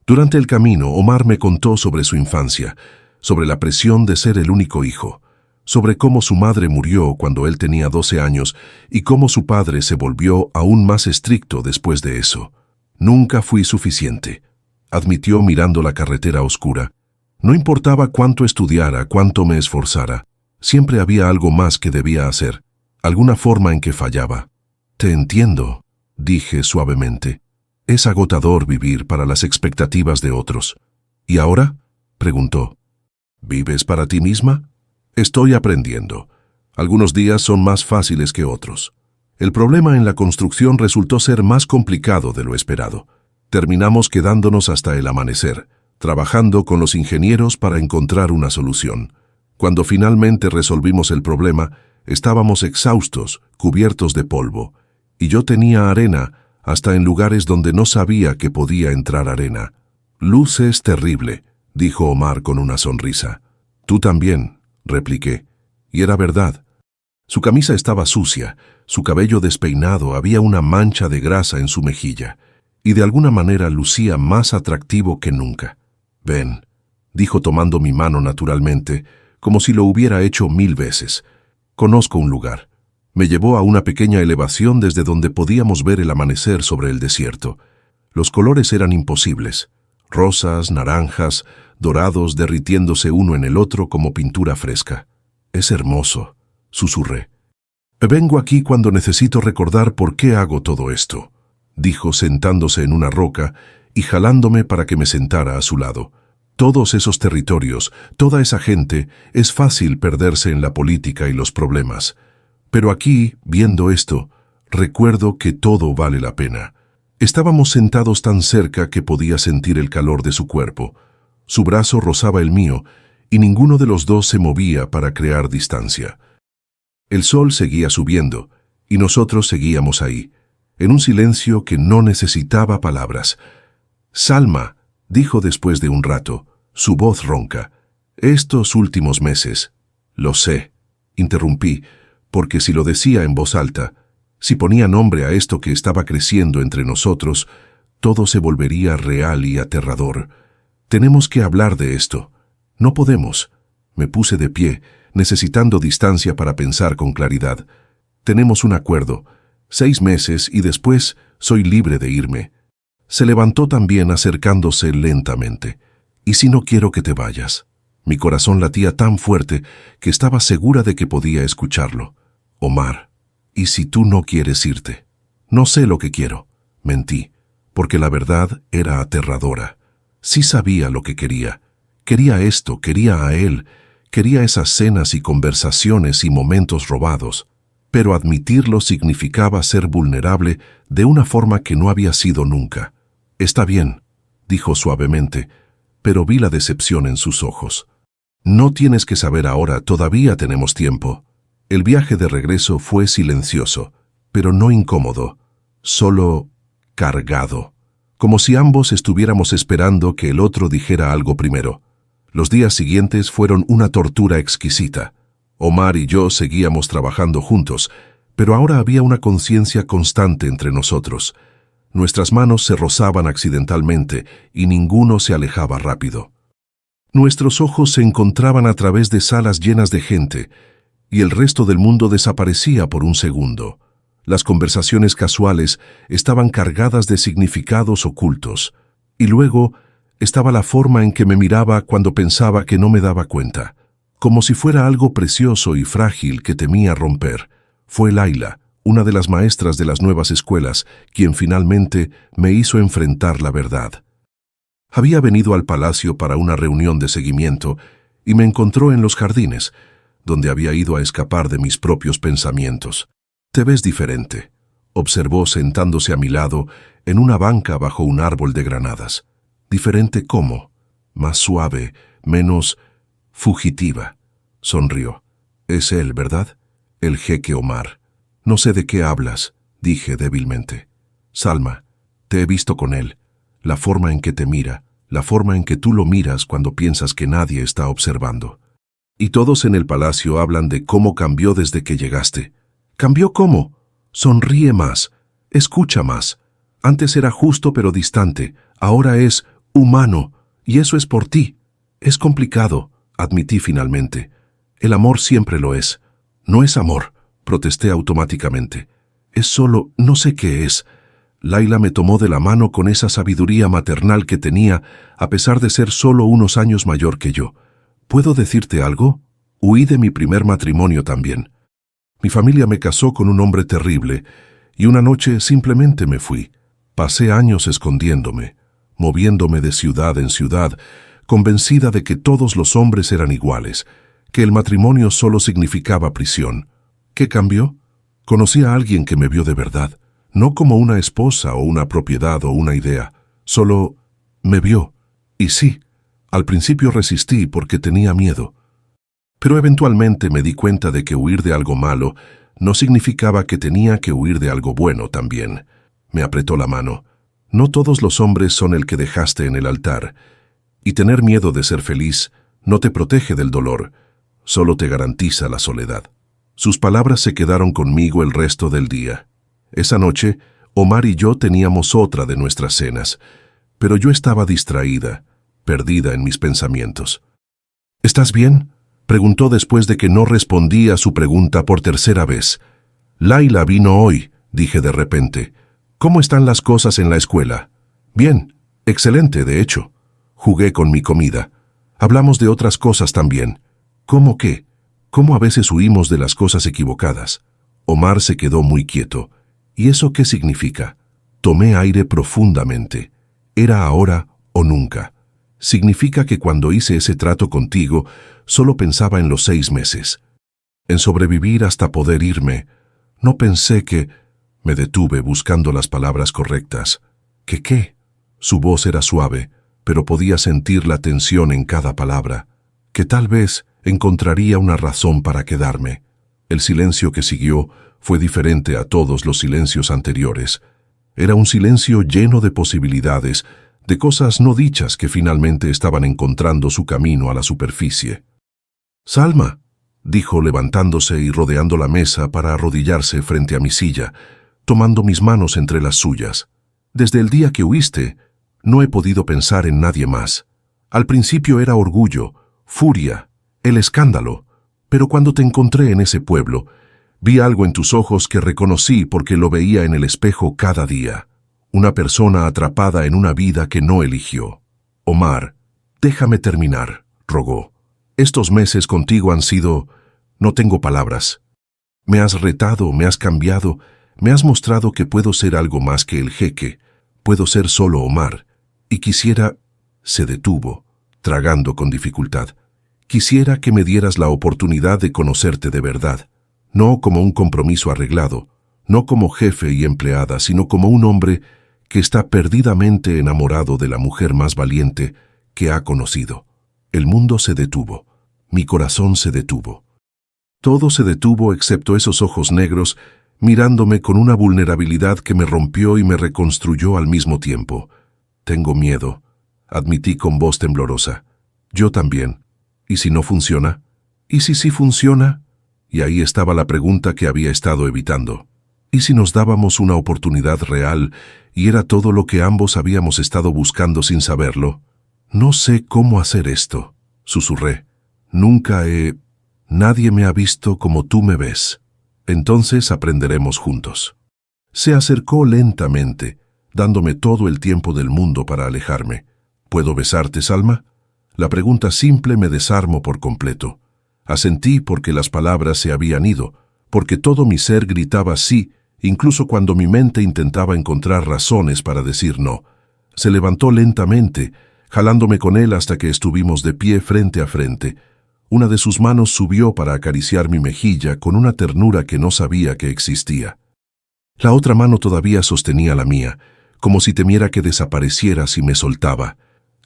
Speaker 1: Durante el camino, Omar me contó sobre su infancia, sobre la presión de ser el único hijo, sobre cómo su madre murió cuando él tenía 12 años y cómo su padre se volvió aún más estricto después de eso. Nunca fui suficiente, admitió mirando la carretera oscura. No importaba cuánto estudiara, cuánto me esforzara, siempre había algo más que debía hacer, alguna forma en que fallaba. Te entiendo, dije suavemente. Es agotador vivir para las expectativas de otros. ¿Y ahora? Preguntó. ¿Vives para ti misma? Estoy aprendiendo. Algunos días son más fáciles que otros. El problema en la construcción resultó ser más complicado de lo esperado. Terminamos quedándonos hasta el amanecer, trabajando con los ingenieros para encontrar una solución. Cuando finalmente resolvimos el problema, estábamos exhaustos, cubiertos de polvo, y yo tenía arena hasta en lugares donde no sabía que podía entrar arena. Luz es terrible, dijo Omar con una sonrisa. Tú también, repliqué. Y era verdad. Su camisa estaba sucia, su cabello despeinado, había una mancha de grasa en su mejilla, y de alguna manera lucía más atractivo que nunca. Ven, dijo tomando mi mano naturalmente, como si lo hubiera hecho 1000 veces. Conozco un lugar. Me llevó a una pequeña elevación desde donde podíamos ver el amanecer sobre el desierto. Los colores eran imposibles. Rosas, naranjas, dorados derritiéndose uno en el otro como pintura fresca. Es hermoso, susurré. Vengo aquí cuando necesito recordar por qué hago todo esto, dijo sentándose en una roca y jalándome para que me sentara a su lado. Todos esos territorios, toda esa gente, es fácil perderse en la política y los problemas. Pero aquí, viendo esto, recuerdo que todo vale la pena. Estábamos sentados tan cerca que podía sentir el calor de su cuerpo. Su brazo rozaba el mío, y ninguno de los dos se movía para crear distancia. El sol seguía subiendo, y nosotros seguíamos ahí, en un silencio que no necesitaba palabras. Salma, dijo después de un rato, su voz ronca. Estos últimos meses. Lo sé, interrumpí, porque si lo decía en voz alta, si ponía nombre a esto que estaba creciendo entre nosotros, todo se volvería real y aterrador. Tenemos que hablar de esto. No podemos. Me puse de pie, necesitando distancia para pensar con claridad. Tenemos un acuerdo. 6 meses y después soy libre de irme. Se levantó también acercándose lentamente. ¿Y si no quiero que te vayas? Mi corazón latía tan fuerte que estaba segura de que podía escucharlo. Omar, ¿y si tú no quieres irte? No sé lo que quiero. Mentí, porque la verdad era aterradora. Sí sabía lo que quería. Quería esto, quería a él, quería esas cenas y conversaciones y momentos robados. Pero admitirlo significaba ser vulnerable de una forma que no había sido nunca. Está bien, dijo suavemente, pero vi la decepción en sus ojos. No tienes que saber ahora, todavía tenemos tiempo. El viaje de regreso fue silencioso, pero no incómodo, solo cargado, como si ambos estuviéramos esperando que el otro dijera algo primero. Los días siguientes fueron una tortura exquisita. Omar y yo seguíamos trabajando juntos, pero ahora había una conciencia constante entre nosotros. Nuestras manos se rozaban accidentalmente y ninguno se alejaba rápido. Nuestros ojos se encontraban a través de salas llenas de gente, y el resto del mundo desaparecía por un segundo. Las conversaciones casuales estaban cargadas de significados ocultos, y luego estaba la forma en que me miraba cuando pensaba que no me daba cuenta, como si fuera algo precioso y frágil que temía romper. Fue Laila, una de las maestras de las nuevas escuelas, quien finalmente me hizo enfrentar la verdad. Había venido al palacio para una reunión de seguimiento y me encontró en los jardines, donde había ido a escapar de mis propios pensamientos. «Te ves diferente», observó sentándose a mi lado en una banca bajo un árbol de granadas. «¿Diferente cómo?» «Más suave, menos fugitiva», sonrió. «Es él, ¿verdad? El jeque Omar». «No sé de qué hablas», dije débilmente. «Salma, te he visto con él. La forma en que te mira, la forma en que tú lo miras cuando piensas que nadie está observando. Y todos en el palacio hablan de cómo cambió desde que llegaste». «¿Cambió cómo?» «Sonríe más, escucha más. Antes era justo pero distante, ahora es humano, y eso es por ti». «Es complicado», admití finalmente. «El amor siempre lo es». «No es amor», protesté automáticamente. «Es solo, no sé qué es». Laila me tomó de la mano con esa sabiduría maternal que tenía, a pesar de ser solo unos años mayor que yo. «¿Puedo decirte algo? Huí de mi primer matrimonio también. Mi familia me casó con un hombre terrible, y una noche simplemente me fui. Pasé años escondiéndome, moviéndome de ciudad en ciudad, convencida de que todos los hombres eran iguales, que el matrimonio solo significaba prisión. ¿Qué cambió? Conocí a alguien que me vio de verdad, no como una esposa o una propiedad o una idea, solo me vio. Y sí, al principio resistí porque tenía miedo. Pero eventualmente me di cuenta de que huir de algo malo no significaba que tenía que huir de algo bueno también. Me apretó la mano. «No todos los hombres son el que dejaste en el altar, y tener miedo de ser feliz no te protege del dolor, solo te garantiza la soledad». Sus palabras se quedaron conmigo el resto del día. Esa noche, Omar y yo teníamos otra de nuestras cenas, pero yo estaba distraída, perdida en mis pensamientos. «¿Estás bien?», preguntó después de que no respondí a su pregunta por tercera vez. «Laila vino hoy», dije de repente. «¿Cómo están las cosas en la escuela?» «Bien, excelente, de hecho. Jugué con mi comida. Hablamos de otras cosas también». «¿Cómo qué? ¿Cómo a veces huimos de las cosas equivocadas?» Omar se quedó muy quieto. «¿Y eso qué significa?» Tomé aire profundamente. Era ahora o nunca. Significa que cuando hice ese trato contigo, solo pensaba en los 6 meses. En sobrevivir hasta poder irme. No pensé que... Me detuve buscando las palabras correctas. ¿Que qué? Su voz era suave, pero podía sentir la tensión en cada palabra. Que tal vez encontraría una razón para quedarme. El silencio que siguió fue diferente a todos los silencios anteriores. Era un silencio lleno de posibilidades, de cosas no dichas que finalmente estaban encontrando su camino a la superficie. «Salma», dijo levantándose y rodeando la mesa para arrodillarse frente a mi silla, tomando mis manos entre las suyas. «Desde el día que huiste, no he podido pensar en nadie más. Al principio era orgullo, furia, el escándalo, pero cuando te encontré en ese pueblo, vi algo en tus ojos que reconocí porque lo veía en el espejo cada día. Una persona atrapada en una vida que no eligió. Omar, déjame terminar, rogó. Estos meses contigo han sido... No tengo palabras. Me has retado, me has cambiado, me has mostrado que puedo ser algo más que el jeque. Puedo ser solo Omar. Y quisiera... Se detuvo, tragando con dificultad. Quisiera que me dieras la oportunidad de conocerte de verdad. No como un compromiso arreglado, no como jefe y empleada, sino como un hombre que está perdidamente enamorado de la mujer más valiente que ha conocido. El mundo se detuvo. Mi corazón se detuvo. Todo se detuvo excepto esos ojos negros mirándome con una vulnerabilidad que me rompió y me reconstruyó al mismo tiempo. Tengo miedo, admití con voz temblorosa. Yo también. ¿Y si no funciona? ¿Y si sí funciona? Y ahí estaba la pregunta que había estado evitando. ¿Y si nos dábamos una oportunidad real y era todo lo que ambos habíamos estado buscando sin saberlo? No sé cómo hacer esto, susurré. Nadie me ha visto como tú me ves. Entonces aprenderemos juntos. Se acercó lentamente, dándome todo el tiempo del mundo para alejarme. ¿Puedo besarte, Salma? La pregunta simple me desarmó por completo. Asentí porque las palabras se habían ido, porque todo mi ser gritaba sí, incluso cuando mi mente intentaba encontrar razones para decir no. Se levantó lentamente, jalándome con él hasta que estuvimos de pie frente a frente. Una de sus manos subió para acariciar mi mejilla con una ternura que no sabía que existía. La otra mano todavía sostenía la mía, como si temiera que desapareciera si me soltaba.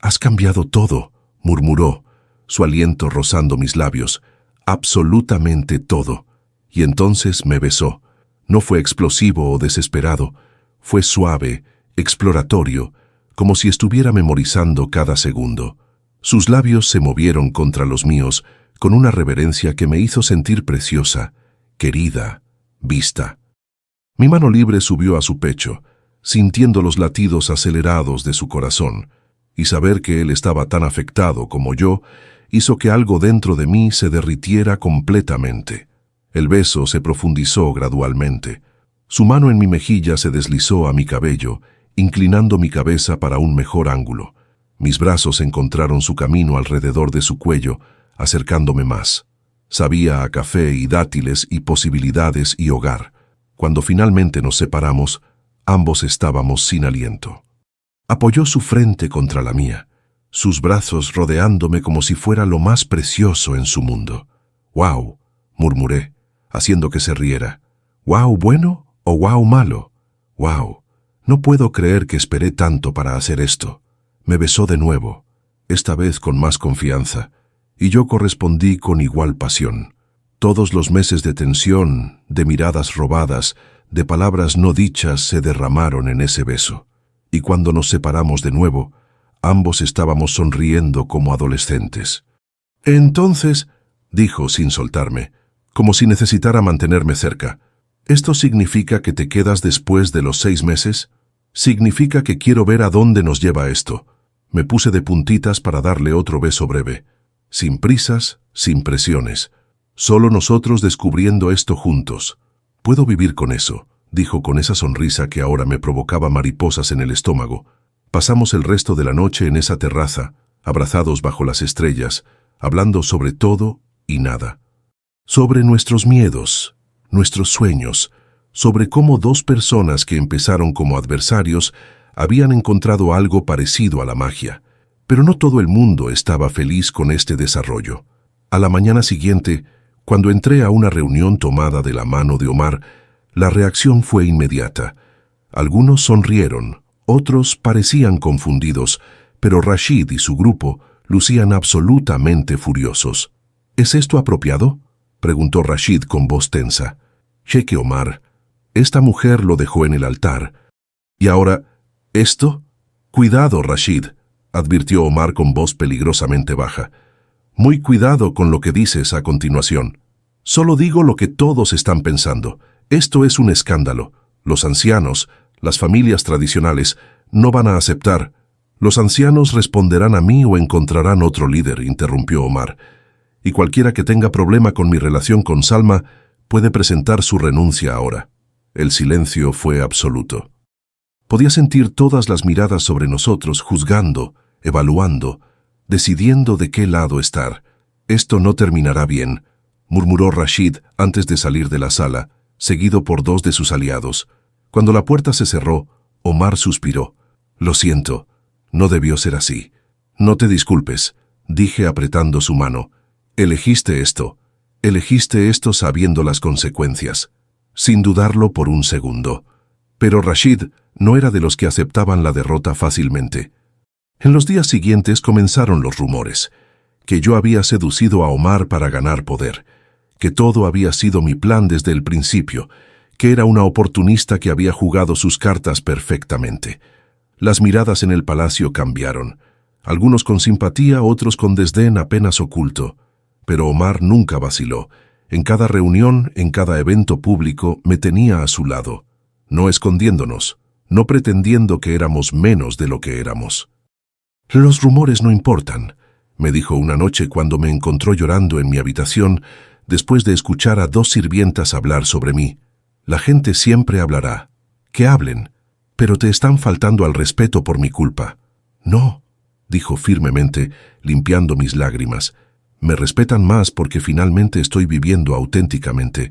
Speaker 1: «Has cambiado todo», murmuró, su aliento rozando mis labios. «Absolutamente todo». Y entonces me besó. No fue explosivo o desesperado, fue suave, exploratorio, como si estuviera memorizando cada segundo. Sus labios se movieron contra los míos con una reverencia que me hizo sentir preciosa, querida, vista. Mi mano libre subió a su pecho, sintiendo los latidos acelerados de su corazón, y saber que él estaba tan afectado como yo hizo que algo dentro de mí se derritiera completamente. El beso se profundizó gradualmente. Su mano en mi mejilla se deslizó a mi cabello, inclinando mi cabeza para un mejor ángulo. Mis brazos encontraron su camino alrededor de su cuello, acercándome más. Sabía a café y dátiles y posibilidades y hogar. Cuando finalmente nos separamos, ambos estábamos sin aliento. Apoyó su frente contra la mía, sus brazos rodeándome como si fuera lo más precioso en su mundo. «¡Wow!», murmuré, haciendo que se riera. «¿Wow bueno o wow malo? ¡Wow! No puedo creer que esperé tanto para hacer esto». Me besó de nuevo, esta vez con más confianza, y yo correspondí con igual pasión. Todos los meses de tensión, de miradas robadas, de palabras no dichas se derramaron en ese beso. Y cuando nos separamos de nuevo, ambos estábamos sonriendo como adolescentes. «Entonces», dijo sin soltarme, como si necesitara mantenerme cerca, «¿esto significa que te quedas después de los 6 meses? Significa que quiero ver a dónde nos lleva esto». Me puse de puntitas para darle otro beso breve. Sin prisas, sin presiones. Solo nosotros descubriendo esto juntos. «Puedo vivir con eso», dijo con esa sonrisa que ahora me provocaba mariposas en el estómago. Pasamos el resto de la noche en esa terraza, abrazados bajo las estrellas, hablando sobre todo y nada. Sobre nuestros miedos, nuestros sueños, sobre cómo 2 personas que empezaron como adversarios habían encontrado algo parecido a la magia. Pero no todo el mundo estaba feliz con este desarrollo. A la mañana siguiente, cuando entré a una reunión tomada de la mano de Omar, la reacción fue inmediata. Algunos sonrieron, otros parecían confundidos, pero Rashid y su grupo lucían absolutamente furiosos. «¿Es esto apropiado?», preguntó Rashid con voz tensa. «Cheque Omar, esta mujer lo dejó en el altar. Y ahora, ¿esto? Cuidado, Rashid», advirtió Omar con voz peligrosamente baja. «Muy cuidado con lo que dices a continuación. Solo digo lo que todos están pensando. Esto es un escándalo. Los ancianos, las familias tradicionales, no van a aceptar». Los ancianos responderán a mí o encontrarán otro líder, interrumpió Omar. Y cualquiera que tenga problema con mi relación con Salma puede presentar su renuncia ahora. El silencio fue absoluto. Podía sentir todas las miradas sobre nosotros, juzgando, evaluando, decidiendo de qué lado estar. Esto no terminará bien, murmuró Rashid antes de salir de la sala, seguido por dos de sus aliados. Cuando la puerta se cerró, Omar suspiró. Lo siento, no debió ser así. No te disculpes, dije apretando su mano. Elegiste esto sabiendo las consecuencias, sin dudarlo por un segundo. Pero Rashid no era de los que aceptaban la derrota fácilmente. En los días siguientes comenzaron los rumores, que yo había seducido a Omar para ganar poder, que todo había sido mi plan desde el principio, que era una oportunista que había jugado sus cartas perfectamente. Las miradas en el palacio cambiaron, algunos con simpatía, otros con desdén apenas oculto. Pero Omar nunca vaciló. En cada reunión, en cada evento público, me tenía a su lado, no escondiéndonos, no pretendiendo que éramos menos de lo que éramos. Los rumores no importan, me dijo una noche cuando me encontró llorando en mi habitación después de escuchar a dos sirvientas hablar sobre mí. La gente siempre hablará. Que hablen, pero te están faltando al respeto por mi culpa. No, dijo firmemente, limpiando mis lágrimas. Me respetan más porque finalmente estoy viviendo auténticamente,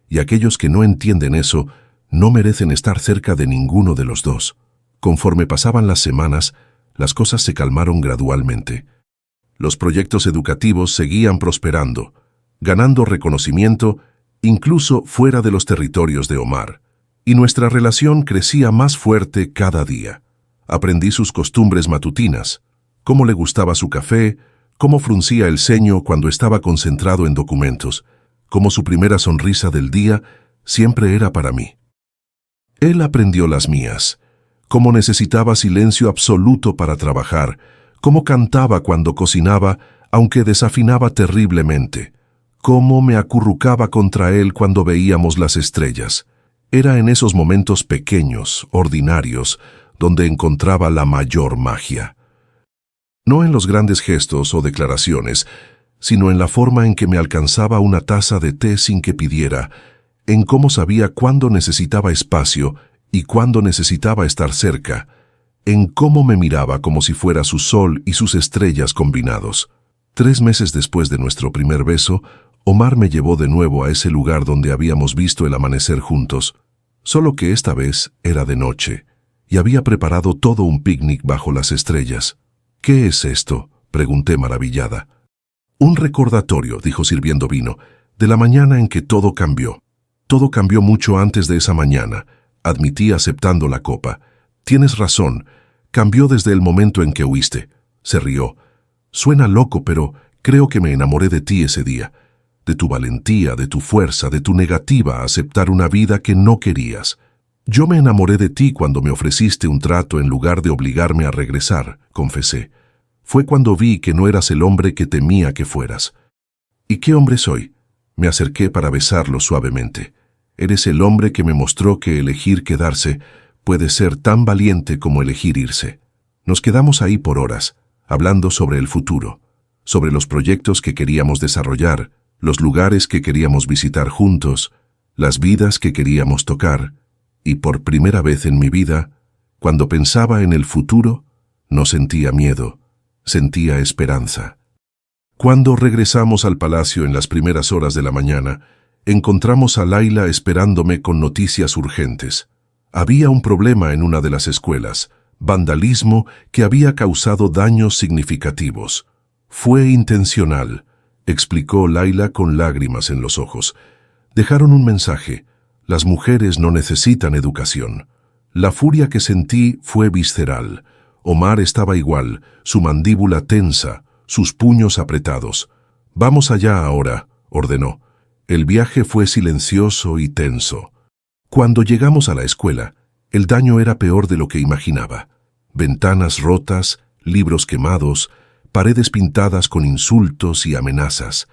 Speaker 1: y aquellos que no entienden eso no merecen estar cerca de ninguno de los dos. Conforme pasaban las semanas, las cosas se calmaron gradualmente. Los proyectos educativos seguían prosperando, ganando reconocimiento incluso fuera de los territorios de Omar, y nuestra relación crecía más fuerte cada día. Aprendí sus costumbres matutinas, cómo le gustaba su café, cómo fruncía el ceño cuando estaba concentrado en documentos, cómo su primera sonrisa del día siempre era para mí. Él aprendió las mías, cómo necesitaba silencio absoluto para trabajar, cómo cantaba cuando cocinaba, aunque desafinaba terriblemente, cómo me acurrucaba contra él cuando veíamos las estrellas. Era en esos momentos pequeños, ordinarios, donde encontraba la mayor magia. No en los grandes gestos o declaraciones, sino en la forma en que me alcanzaba una taza de té sin que pidiera, en cómo sabía cuándo necesitaba espacio y cuándo necesitaba estar cerca, en cómo me miraba como si fuera su sol y sus estrellas combinados. 3 meses después de nuestro primer beso, Omar me llevó de nuevo a ese lugar donde habíamos visto el amanecer juntos, solo que esta vez era de noche, y había preparado todo un picnic bajo las estrellas. «¿Qué es esto?», pregunté maravillada. «Un recordatorio», dijo sirviendo vino, «de la mañana en que todo cambió. Todo cambió mucho antes de esa mañana», admití aceptando la copa. «Tienes razón, cambió desde el momento en que huiste». Se rió. «Suena loco, pero creo que me enamoré de ti ese día. De tu valentía, de tu fuerza, de tu negativa a aceptar una vida que no querías. Yo me enamoré de ti cuando me ofreciste un trato en lugar de obligarme a regresar», confesé. «Fue cuando vi que no eras el hombre que temía que fueras». «¿Y qué hombre soy?». Me acerqué para besarlo suavemente. «Eres el hombre que me mostró que elegir quedarse puede ser tan valiente como elegir irse». Nos quedamos ahí por horas, hablando sobre el futuro, sobre los proyectos que queríamos desarrollar, los lugares que queríamos visitar juntos, las vidas que queríamos tocar, y por primera vez en mi vida, cuando pensaba en el futuro, no sentía miedo, sentía esperanza. Cuando regresamos al palacio en las primeras horas de la mañana, encontramos a Laila esperándome con noticias urgentes. Había un problema en una de las escuelas, vandalismo que había causado daños significativos. «Fue intencional», explicó Laila con lágrimas en los ojos. «Dejaron un mensaje. Las mujeres no necesitan educación». La furia que sentí fue visceral. Omar estaba igual, su mandíbula tensa, sus puños apretados. «Vamos allá ahora», ordenó. El viaje fue silencioso y tenso. Cuando llegamos a la escuela, el daño era peor de lo que imaginaba. Ventanas rotas, libros quemados, paredes pintadas con insultos y amenazas.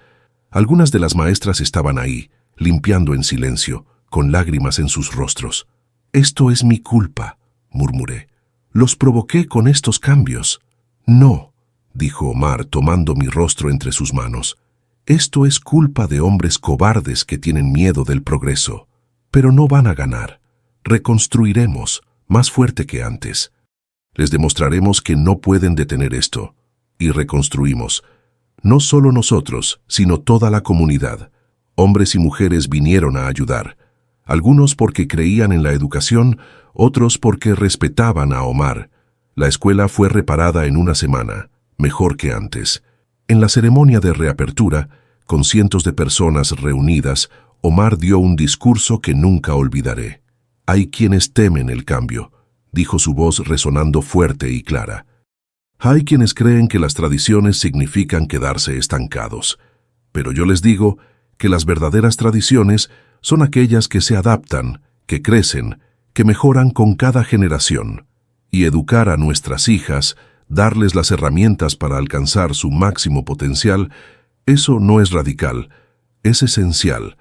Speaker 1: Algunas de las maestras estaban ahí, limpiando en silencio, con lágrimas en sus rostros. «Esto es mi culpa», murmuré. Los provoqué con estos cambios. No, dijo Omar tomando mi rostro entre sus manos. Esto es culpa de hombres cobardes que tienen miedo del progreso. Pero no van a ganar. Reconstruiremos, más fuerte que antes. Les demostraremos que no pueden detener esto. Y reconstruimos. No solo nosotros, sino toda la comunidad. Hombres y mujeres vinieron a ayudar. Algunos porque creían en la educación, otros porque respetaban a Omar. La escuela fue reparada en una semana, mejor que antes. En la ceremonia de reapertura, con cientos de personas reunidas, Omar dio un discurso que nunca olvidaré. Hay quienes temen el cambio, dijo su voz resonando fuerte y clara. Hay quienes creen que las tradiciones significan quedarse estancados. Pero yo les digo que las verdaderas tradiciones son aquellas que se adaptan, que crecen, que mejoran con cada generación. Y educar a nuestras hijas, darles las herramientas para alcanzar su máximo potencial, eso no es radical, es esencial.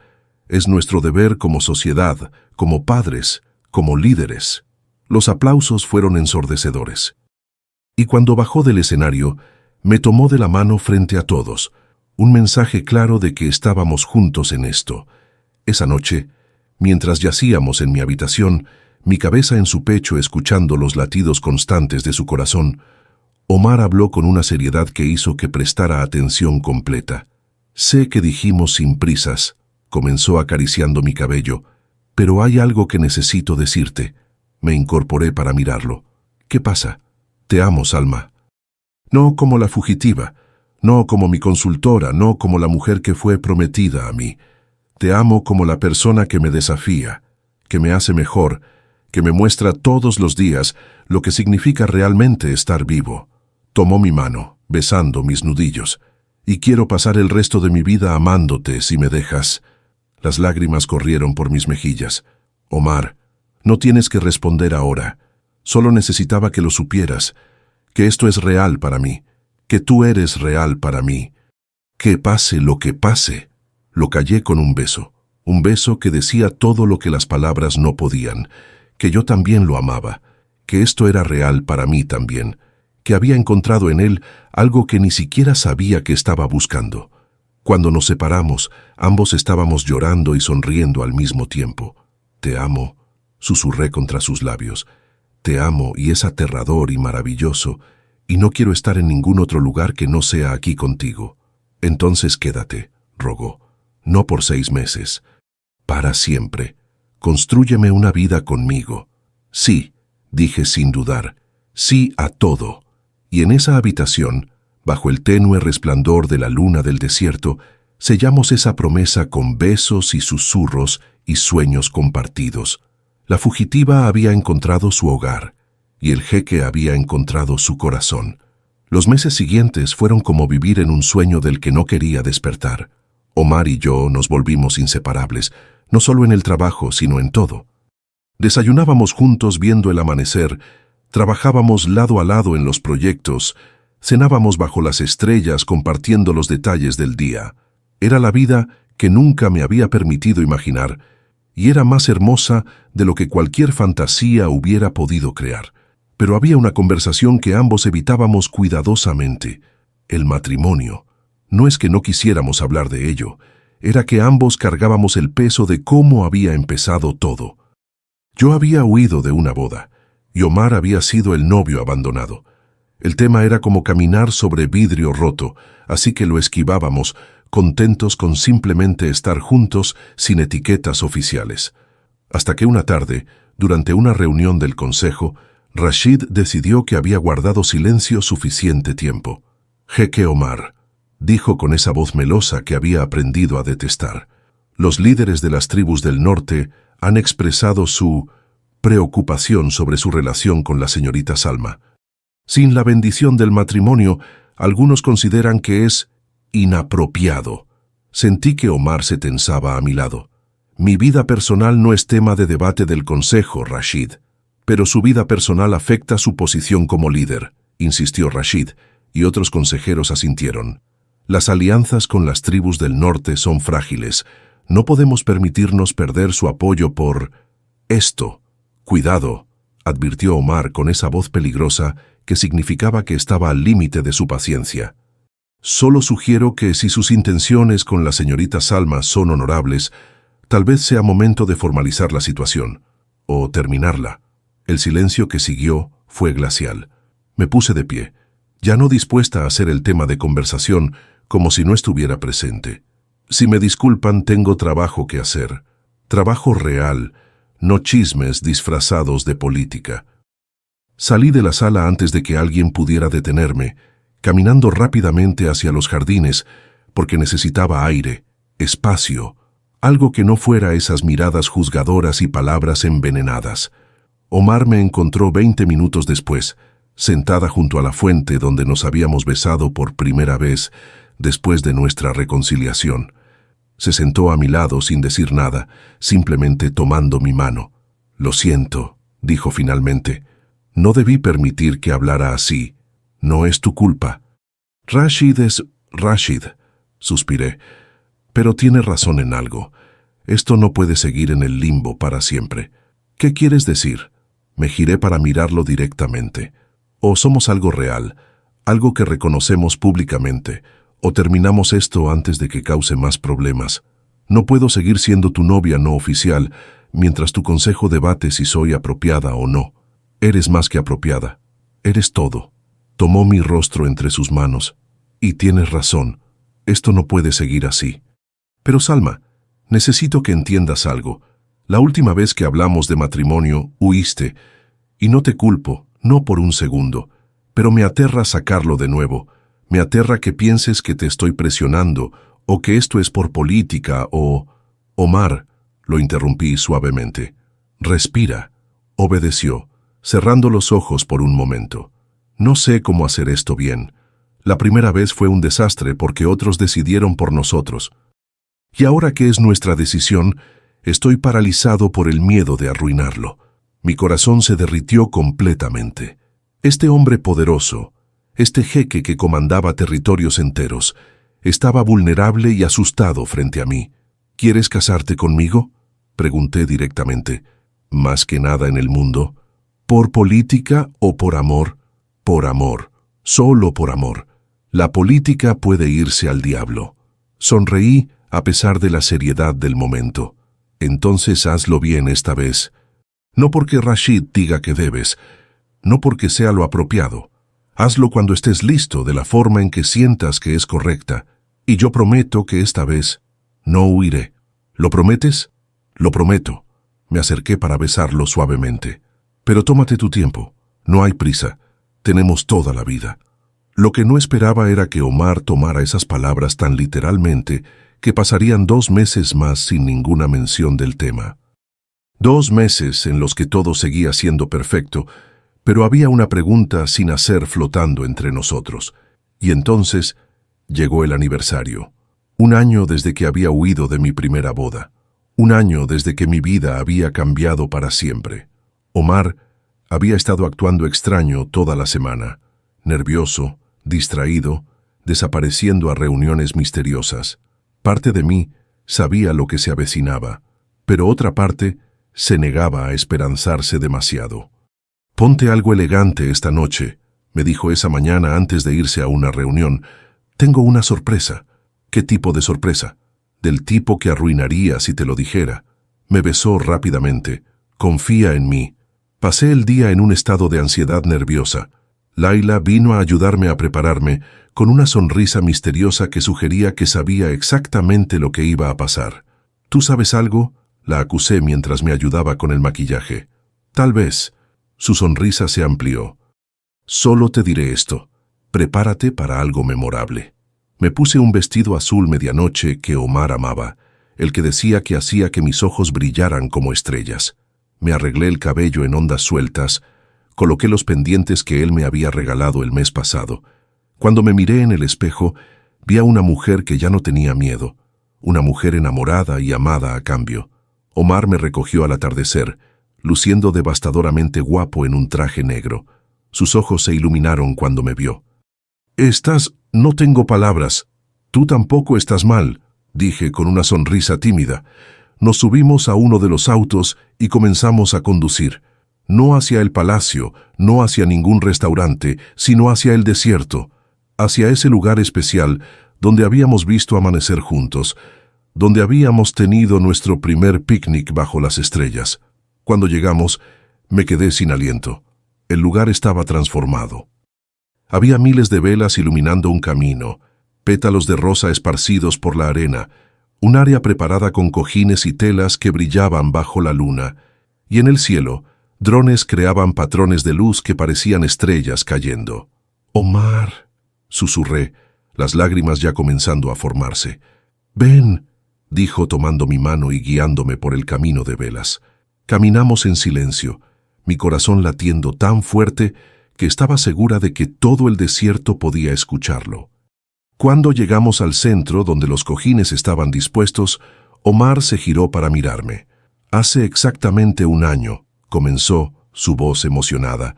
Speaker 1: Es nuestro deber como sociedad, como padres, como líderes. Los aplausos fueron ensordecedores. Y cuando bajó del escenario, me tomó de la mano frente a todos, un mensaje claro de que estábamos juntos en esto. Esa noche, mientras yacíamos en mi habitación, mi cabeza en su pecho escuchando los latidos constantes de su corazón, Omar habló con una seriedad que hizo que prestara atención completa. Sé que dijimos sin prisas, comenzó acariciando mi cabello, pero hay algo que necesito decirte. Me incorporé para mirarlo. ¿Qué pasa? Te amo, Salma. No como la fugitiva, no como mi consultora, no como la mujer que fue prometida a mí. Te amo como la persona que me desafía, que me hace mejor, que me muestra todos los días lo que significa realmente estar vivo. Tomó mi mano, besando mis nudillos, y quiero pasar el resto de mi vida amándote si me dejas. Las lágrimas corrieron por mis mejillas. Omar, no tienes que responder ahora. Solo necesitaba que lo supieras, que esto es real para mí, que tú eres real para mí. Que pase lo que pase. Lo callé con un beso que decía todo lo que las palabras no podían, que yo también lo amaba, que esto era real para mí también, que había encontrado en él algo que ni siquiera sabía que estaba buscando. Cuando nos separamos, ambos estábamos llorando y sonriendo al mismo tiempo. Te amo, susurré contra sus labios. Te amo y es aterrador y maravilloso, y no quiero estar en ningún otro lugar que no sea aquí contigo. Entonces quédate, rogó. No por 6 meses. Para siempre. Constrúyeme una vida conmigo. Sí, dije sin dudar. Sí a todo. Y en esa habitación, bajo el tenue resplandor de la luna del desierto, sellamos esa promesa con besos y susurros y sueños compartidos. La fugitiva había encontrado su hogar, y el jeque había encontrado su corazón. Los meses siguientes fueron como vivir en un sueño del que no quería despertar. Omar y yo nos volvimos inseparables, no solo en el trabajo, sino en todo. Desayunábamos juntos viendo el amanecer, trabajábamos lado a lado en los proyectos, cenábamos bajo las estrellas compartiendo los detalles del día. Era la vida que nunca me había permitido imaginar, y era más hermosa de lo que cualquier fantasía hubiera podido crear. Pero había una conversación que ambos evitábamos cuidadosamente: el matrimonio. No es que no quisiéramos hablar de ello, era que ambos cargábamos el peso de cómo había empezado todo. Yo había huido de una boda, y Omar había sido el novio abandonado. El tema era como caminar sobre vidrio roto, así que lo esquivábamos, contentos con simplemente estar juntos sin etiquetas oficiales. Hasta que una tarde, durante una reunión del consejo, Rashid decidió que había guardado silencio suficiente tiempo. Jeque Omar, dijo con esa voz melosa que había aprendido a detestar. Los líderes de las tribus del norte han expresado su preocupación sobre su relación con la señorita Salma. Sin la bendición del matrimonio, algunos consideran que es inapropiado. Sentí que Omar se tensaba a mi lado. Mi vida personal no es tema de debate del consejo, Rashid. Pero su vida personal afecta su posición como líder, insistió Rashid, y otros consejeros asintieron. Las alianzas con las tribus del norte son frágiles. No podemos permitirnos perder su apoyo por esto. Cuidado, advirtió Omar con esa voz peligrosa que significaba que estaba al límite de su paciencia. Solo sugiero que si sus intenciones con la señorita Salma son honorables, tal vez sea momento de formalizar la situación, o terminarla. El silencio que siguió fue glacial. Me puse de pie, ya no dispuesta a hacer el tema de conversación como si no estuviera presente. Si me disculpan, tengo trabajo que hacer. Trabajo real, no chismes disfrazados de política. Salí de la sala antes de que alguien pudiera detenerme, caminando rápidamente hacia los jardines, porque necesitaba aire, espacio, algo que no fuera esas miradas juzgadoras y palabras envenenadas. Omar me encontró 20 minutos después, sentada junto a la fuente donde nos habíamos besado por primera vez después de nuestra reconciliación. Se sentó a mi lado sin decir nada, simplemente tomando mi mano. «Lo siento», dijo finalmente. «No debí permitir que hablara así. No es tu culpa». «Rashid es Rashid», suspiré. «Pero tiene razón en algo. Esto no puede seguir en el limbo para siempre». «¿Qué quieres decir?» Me giré para mirarlo directamente. «O somos algo real, algo que reconocemos públicamente, o terminamos esto antes de que cause más problemas. No puedo seguir siendo tu novia no oficial mientras tu consejo debate si soy apropiada o no. Eres más que apropiada. Eres todo». Tomó mi rostro entre sus manos. «Y tienes razón. Esto no puede seguir así. Pero Salma, necesito que entiendas algo. La última vez que hablamos de matrimonio, huiste. Y no te culpo, no por un segundo. Pero me aterra sacarlo de nuevo. Me aterra que pienses que te estoy presionando, o que esto es por política, o... Omar», lo interrumpí suavemente. «Respira». Obedeció, cerrando los ojos por un momento. «No sé cómo hacer esto bien. La primera vez fue un desastre porque otros decidieron por nosotros. Y ahora que es nuestra decisión, estoy paralizado por el miedo de arruinarlo». Mi corazón se derritió completamente. Este hombre poderoso, este jeque que comandaba territorios enteros, estaba vulnerable y asustado frente a mí. «¿Quieres casarte conmigo?», pregunté directamente. «Más que nada en el mundo». «¿Por política o por amor?» «Por amor, solo por amor. La política puede irse al diablo». Sonreí a pesar de la seriedad del momento. «Entonces hazlo bien esta vez. No porque Rashid diga que debes, no porque sea lo apropiado. Hazlo cuando estés listo, de la forma en que sientas que es correcta. Y yo prometo que esta vez no huiré». «¿Lo prometes?» «Lo prometo». Me acerqué para besarlo suavemente. «Pero tómate tu tiempo. No hay prisa. Tenemos toda la vida». Lo que no esperaba era que Omar tomara esas palabras tan literalmente que pasarían 2 meses más sin ninguna mención del tema. 2 meses en los que todo seguía siendo perfecto, pero había una pregunta sin hacer flotando entre nosotros. Y entonces llegó el aniversario. 1 año desde que había huido de mi primera boda. 1 año desde que mi vida había cambiado para siempre. Omar había estado actuando extraño toda la semana, nervioso, distraído, desapareciendo a reuniones misteriosas. Parte de mí sabía lo que se avecinaba, pero otra parte se negaba a esperanzarse demasiado. «Ponte algo elegante esta noche», me dijo esa mañana antes de irse a una reunión. «Tengo una sorpresa». «¿Qué tipo de sorpresa?» «Del tipo que arruinaría si te lo dijera». Me besó rápidamente. «Confía en mí». Pasé el día en un estado de ansiedad nerviosa. Laila vino a ayudarme a prepararme, con una sonrisa misteriosa que sugería que sabía exactamente lo que iba a pasar. «¿Tú sabes algo?», la acusé mientras me ayudaba con el maquillaje. «Tal vez». Su sonrisa se amplió. «Solo te diré esto. Prepárate para algo memorable». Me puse un vestido azul medianoche que Omar amaba, el que decía que hacía que mis ojos brillaran como estrellas. Me arreglé el cabello en ondas sueltas, coloqué los pendientes que él me había regalado el mes pasado. Cuando me miré en el espejo, vi a una mujer que ya no tenía miedo, una mujer enamorada y amada a cambio. Omar me recogió al atardecer, luciendo devastadoramente guapo en un traje negro. Sus ojos se iluminaron cuando me vio. «No tengo palabras. Tú tampoco estás mal», dije con una sonrisa tímida. Nos subimos a uno de los autos y comenzamos a conducir. no hacia el palacio, no hacia ningún restaurante, sino hacia el desierto, hacia ese lugar especial donde habíamos visto amanecer juntos, donde habíamos tenido nuestro primer picnic bajo las estrellas. Cuando llegamos, me quedé sin aliento. El lugar estaba transformado. Había miles de velas iluminando un camino, pétalos de rosa esparcidos por la arena, un área preparada con cojines y telas que brillaban bajo la luna, y en el cielo, drones creaban patrones de luz que parecían estrellas cayendo. «Omar», susurré, las lágrimas ya comenzando a formarse. «Ven», dijo tomando mi mano y guiándome por el camino de velas. Caminamos en silencio, mi corazón latiendo tan fuerte que estaba segura de que todo el desierto podía escucharlo. Cuando llegamos al centro, donde los cojines estaban dispuestos, Omar se giró para mirarme. «Hace exactamente un año», comenzó, su voz emocionada,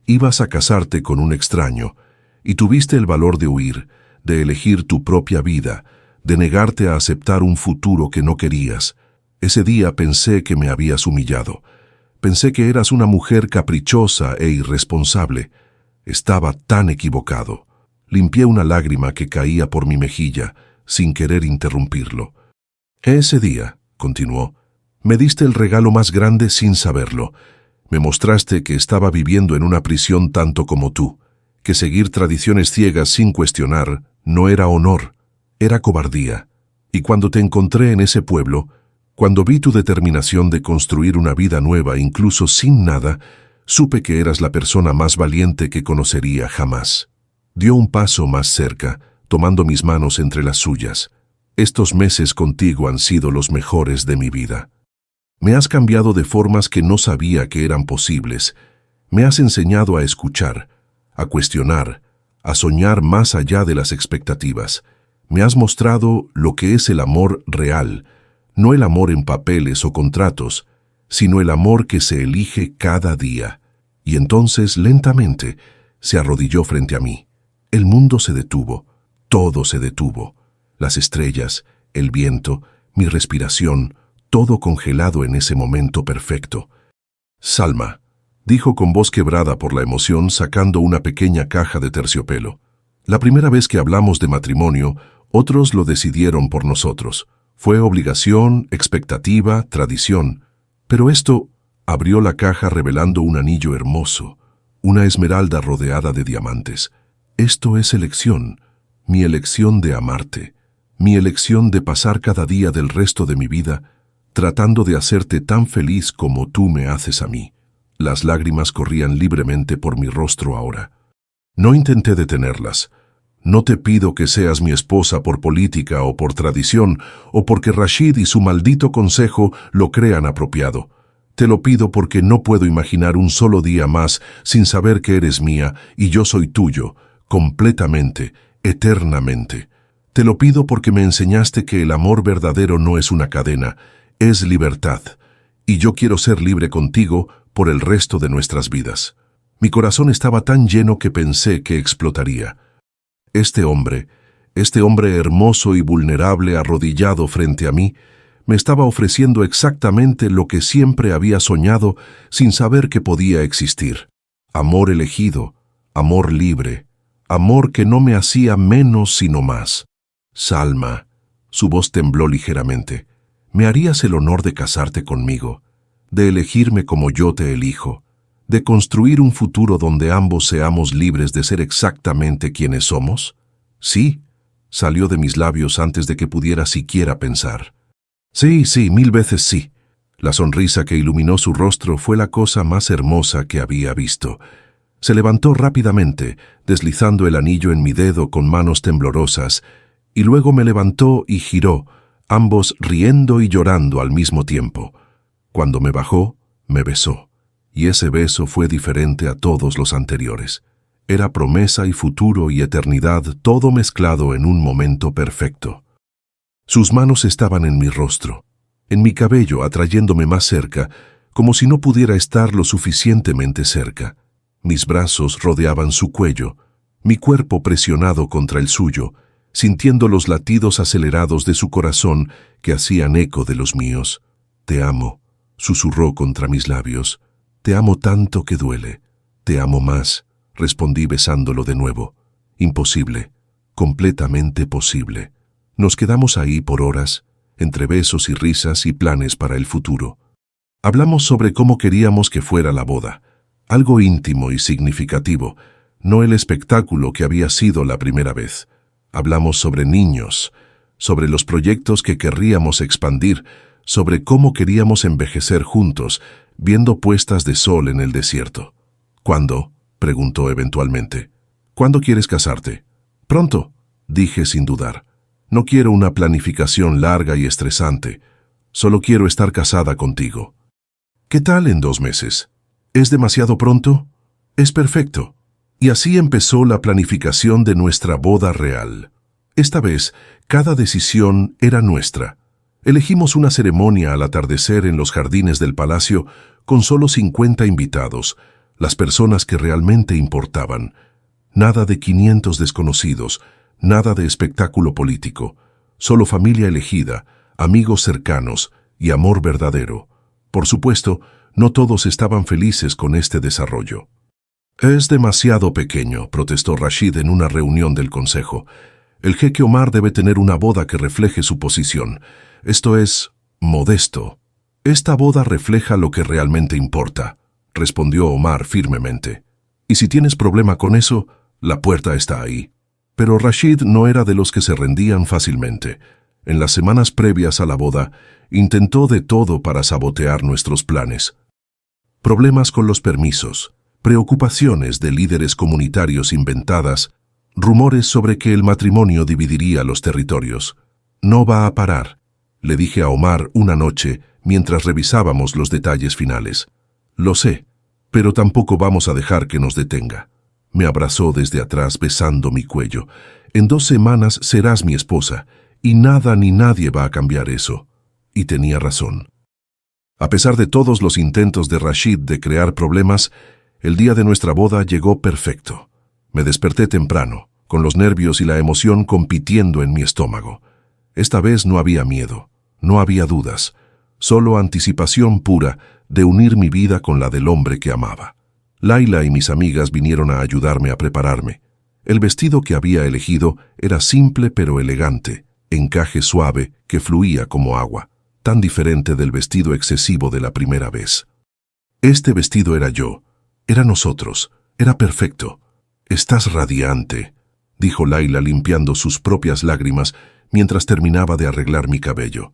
Speaker 1: «ibas a casarte con un extraño, y tuviste el valor de huir, de elegir tu propia vida, de negarte a aceptar un futuro que no querías. Ese día pensé que me habías humillado. Pensé que eras una mujer caprichosa e irresponsable. Estaba tan equivocado». Limpié una lágrima que caía por mi mejilla, sin querer interrumpirlo. «Ese día», continuó, «me diste el regalo más grande sin saberlo. Me mostraste que estaba viviendo en una prisión tanto como tú, que seguir tradiciones ciegas sin cuestionar no era honor, era cobardía. Y cuando te encontré en ese pueblo, cuando vi tu determinación de construir una vida nueva incluso sin nada, supe que eras la persona más valiente que conocería jamás». Dio un paso más cerca, tomando mis manos entre las suyas. «Estos meses contigo han sido los mejores de mi vida. Me has cambiado de formas que no sabía que eran posibles. Me has enseñado a escuchar, a cuestionar, a soñar más allá de las expectativas. Me has mostrado lo que es el amor real, no el amor en papeles o contratos, sino el amor que se elige cada día». Y entonces, lentamente, se arrodilló frente a mí. El mundo se detuvo, todo se detuvo. Las estrellas, el viento, mi respiración, todo congelado en ese momento perfecto. «Salma», dijo con voz quebrada por la emoción, sacando una pequeña caja de terciopelo. «La primera vez que hablamos de matrimonio, otros lo decidieron por nosotros. Fue obligación, expectativa, tradición. Pero esto…» abrió la caja revelando un anillo hermoso, una esmeralda rodeada de diamantes. «Esto es elección, mi elección de amarte, mi elección de pasar cada día del resto de mi vida tratando de hacerte tan feliz como tú me haces a mí». Las lágrimas corrían libremente por mi rostro ahora. No intenté detenerlas. «No te pido que seas mi esposa por política o por tradición, o porque Rashid y su maldito consejo lo crean apropiado. Te lo pido porque no puedo imaginar un solo día más sin saber que eres mía y yo soy tuyo, completamente, eternamente. Te lo pido porque me enseñaste que el amor verdadero no es una cadena, es libertad, y yo quiero ser libre contigo por el resto de nuestras vidas». Mi corazón estaba tan lleno que pensé que explotaría. Este hombre hermoso y vulnerable arrodillado frente a mí, me estaba ofreciendo exactamente lo que siempre había soñado sin saber que podía existir. Amor elegido, amor libre, amor que no me hacía menos sino más. «Salma», su voz tembló ligeramente, «¿me harías el honor de casarte conmigo, de elegirme como yo te elijo, de construir un futuro donde ambos seamos libres de ser exactamente quienes somos?» «Sí», salió de mis labios antes de que pudiera siquiera pensar. «Sí, 1000 veces sí». La sonrisa que iluminó su rostro fue la cosa más hermosa que había visto. Se levantó rápidamente, deslizando el anillo en mi dedo con manos temblorosas, y luego me levantó y giró, ambos riendo y llorando al mismo tiempo. Cuando me bajó, me besó, y ese beso fue diferente a todos los anteriores. Era promesa y futuro y eternidad, todo mezclado en un momento perfecto. Sus manos estaban en mi rostro, en mi cabello, atrayéndome más cerca, como si no pudiera estar lo suficientemente cerca. Mis brazos rodeaban su cuello, mi cuerpo presionado contra el suyo, sintiendo los latidos acelerados de su corazón que hacían eco de los míos. «Te amo», susurró contra mis labios. Te amo tanto que duele. Te amo más, respondí besándolo de nuevo. Imposible, completamente posible. Nos quedamos ahí por horas, entre besos y risas y planes para el futuro. Hablamos sobre cómo queríamos que fuera la boda, algo íntimo y significativo, no el espectáculo que había sido la primera vez. Hablamos sobre niños, sobre los proyectos que querríamos expandir, sobre cómo queríamos envejecer juntos, viendo puestas de sol en el desierto. ¿Cuándo?, preguntó eventualmente. ¿Cuándo quieres casarte? Pronto, dije sin dudar. No quiero una planificación larga y estresante. Solo quiero estar casada contigo. ¿Qué tal en 2 meses? ¿Es demasiado pronto? Es perfecto. Y así empezó la planificación de nuestra boda real. Esta vez, cada decisión era nuestra. Elegimos una ceremonia al atardecer en los jardines del palacio con solo 50 invitados, las personas que realmente importaban. Nada de 500 desconocidos, nada de espectáculo político, solo familia elegida, amigos cercanos y amor verdadero. Por supuesto, no todos estaban felices con este desarrollo. «Es demasiado pequeño», protestó Rashid en una reunión del consejo. «El jeque Omar debe tener una boda que refleje su posición. Esto es modesto». «Esta boda refleja lo que realmente importa», respondió Omar firmemente. «Y si tienes problema con eso, la puerta está ahí». Pero Rashid no era de los que se rendían fácilmente. En las semanas previas a la boda, intentó de todo para sabotear nuestros planes. Problemas con los permisos, preocupaciones de líderes comunitarios inventadas, rumores sobre que el matrimonio dividiría los territorios. «No va a parar», le dije a Omar una noche mientras revisábamos los detalles finales. «Lo sé, pero tampoco vamos a dejar que nos detenga». Me abrazó desde atrás besando mi cuello. «En 2 semanas serás mi esposa, y nada ni nadie va a cambiar eso». Y tenía razón. A pesar de todos los intentos de Rashid de crear problemas, el día de nuestra boda llegó perfecto. Me desperté temprano, con los nervios y la emoción compitiendo en mi estómago. Esta vez no había miedo, no había dudas, solo anticipación pura de unir mi vida con la del hombre que amaba. Laila y mis amigas vinieron a ayudarme a prepararme. El vestido que había elegido era simple pero elegante, encaje suave que fluía como agua, tan diferente del vestido excesivo de la primera vez. Este vestido era yo, era nosotros, era perfecto. «Estás radiante», dijo Laila limpiando sus propias lágrimas mientras terminaba de arreglar mi cabello.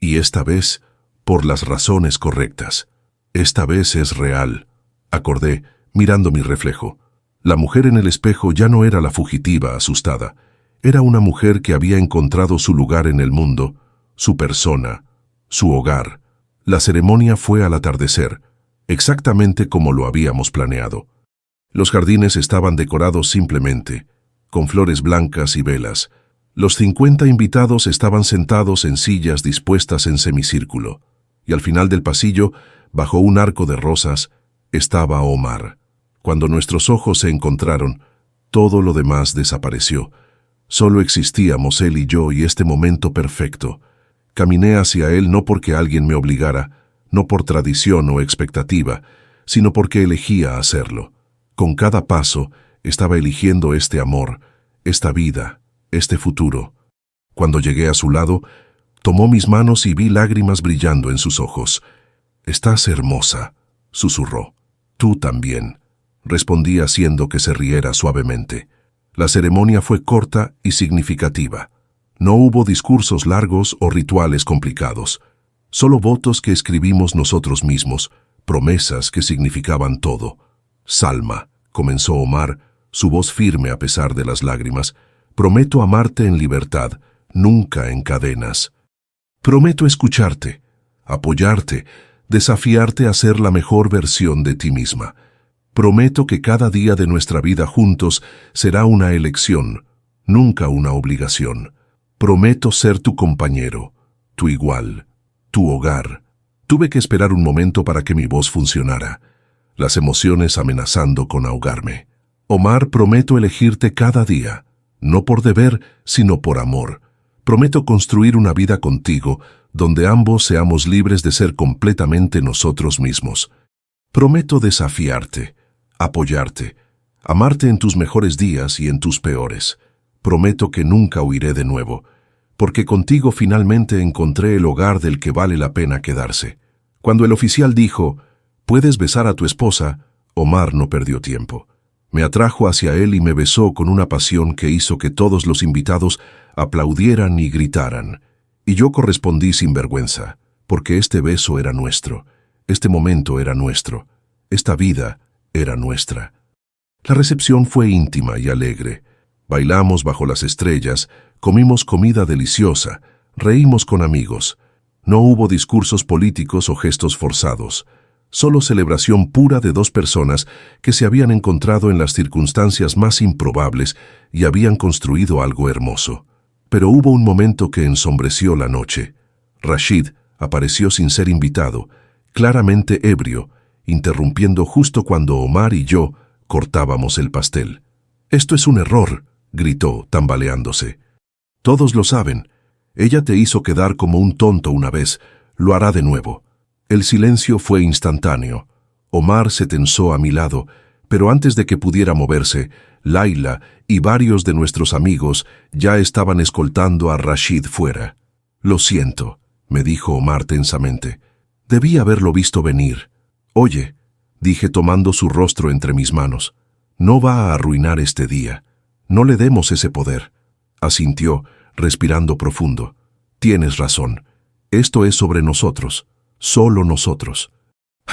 Speaker 1: «Y esta vez, por las razones correctas. Esta vez es real», acordé, mirando mi reflejo. La mujer en el espejo ya no era la fugitiva asustada. Era una mujer que había encontrado su lugar en el mundo, su persona, su hogar. La ceremonia fue al atardecer, exactamente como lo habíamos planeado. Los jardines estaban decorados simplemente, con flores blancas y velas. Los 50 invitados estaban sentados en sillas dispuestas en semicírculo, y al final del pasillo, bajo un arco de rosas, estaba Omar. Cuando nuestros ojos se encontraron, todo lo demás desapareció. Solo existíamos él y yo y este momento perfecto. Caminé hacia él no porque alguien me obligara, no por tradición o expectativa, sino porque elegía hacerlo. Con cada paso estaba eligiendo este amor, esta vida, este futuro. Cuando llegué a su lado, tomó mis manos y vi lágrimas brillando en sus ojos. «Estás hermosa», susurró. «Tú también», respondí haciendo que se riera suavemente. La ceremonia fue corta y significativa. No hubo discursos largos o rituales complicados, solo votos que escribimos nosotros mismos, promesas que significaban todo. «Salma», comenzó Omar, su voz firme a pesar de las lágrimas, «prometo amarte en libertad, nunca en cadenas. Prometo escucharte, apoyarte, desafiarte a ser la mejor versión de ti misma. Prometo que cada día de nuestra vida juntos será una elección, nunca una obligación. Prometo ser tu compañero, tu igual, tu hogar». Tuve que esperar un momento para que mi voz funcionara, las emociones amenazando con ahogarme. «Omar, prometo elegirte cada día, no por deber, sino por amor. Prometo construir una vida contigo, donde ambos seamos libres de ser completamente nosotros mismos. Prometo desafiarte, apoyarte, amarte en tus mejores días y en tus peores. Prometo que nunca huiré de nuevo, porque contigo finalmente encontré el hogar del que vale la pena quedarse. Cuando el oficial dijo, «Puedes besar a tu esposa», Omar no perdió tiempo. Me atrajo hacia él y me besó con una pasión que hizo que todos los invitados aplaudieran y gritaran. Y yo correspondí sin vergüenza, porque este beso era nuestro, este momento era nuestro, esta vida era nuestra. La recepción fue íntima y alegre. Bailamos bajo las estrellas, comimos comida deliciosa, reímos con amigos. No hubo discursos políticos o gestos forzados, solo celebración pura de dos personas que se habían encontrado en las circunstancias más improbables y habían construido algo hermoso. Pero hubo un momento que ensombreció la noche. Rashid apareció sin ser invitado, claramente ebrio, interrumpiendo justo cuando Omar y yo cortábamos el pastel. «Esto es un error», gritó, tambaleándose. «Todos lo saben. Ella te hizo quedar como un tonto una vez, lo hará de nuevo». El silencio fue instantáneo. Omar se tensó a mi lado, pero antes de que pudiera moverse, Laila y varios de nuestros amigos ya estaban escoltando a Rashid fuera. «Lo siento», me dijo Omar tensamente. «Debí haberlo visto venir». «Oye», dije tomando su rostro entre mis manos, «no va a arruinar este día. No le demos ese poder». Asintió, respirando profundo. «Tienes razón. Esto es sobre nosotros. Solo nosotros».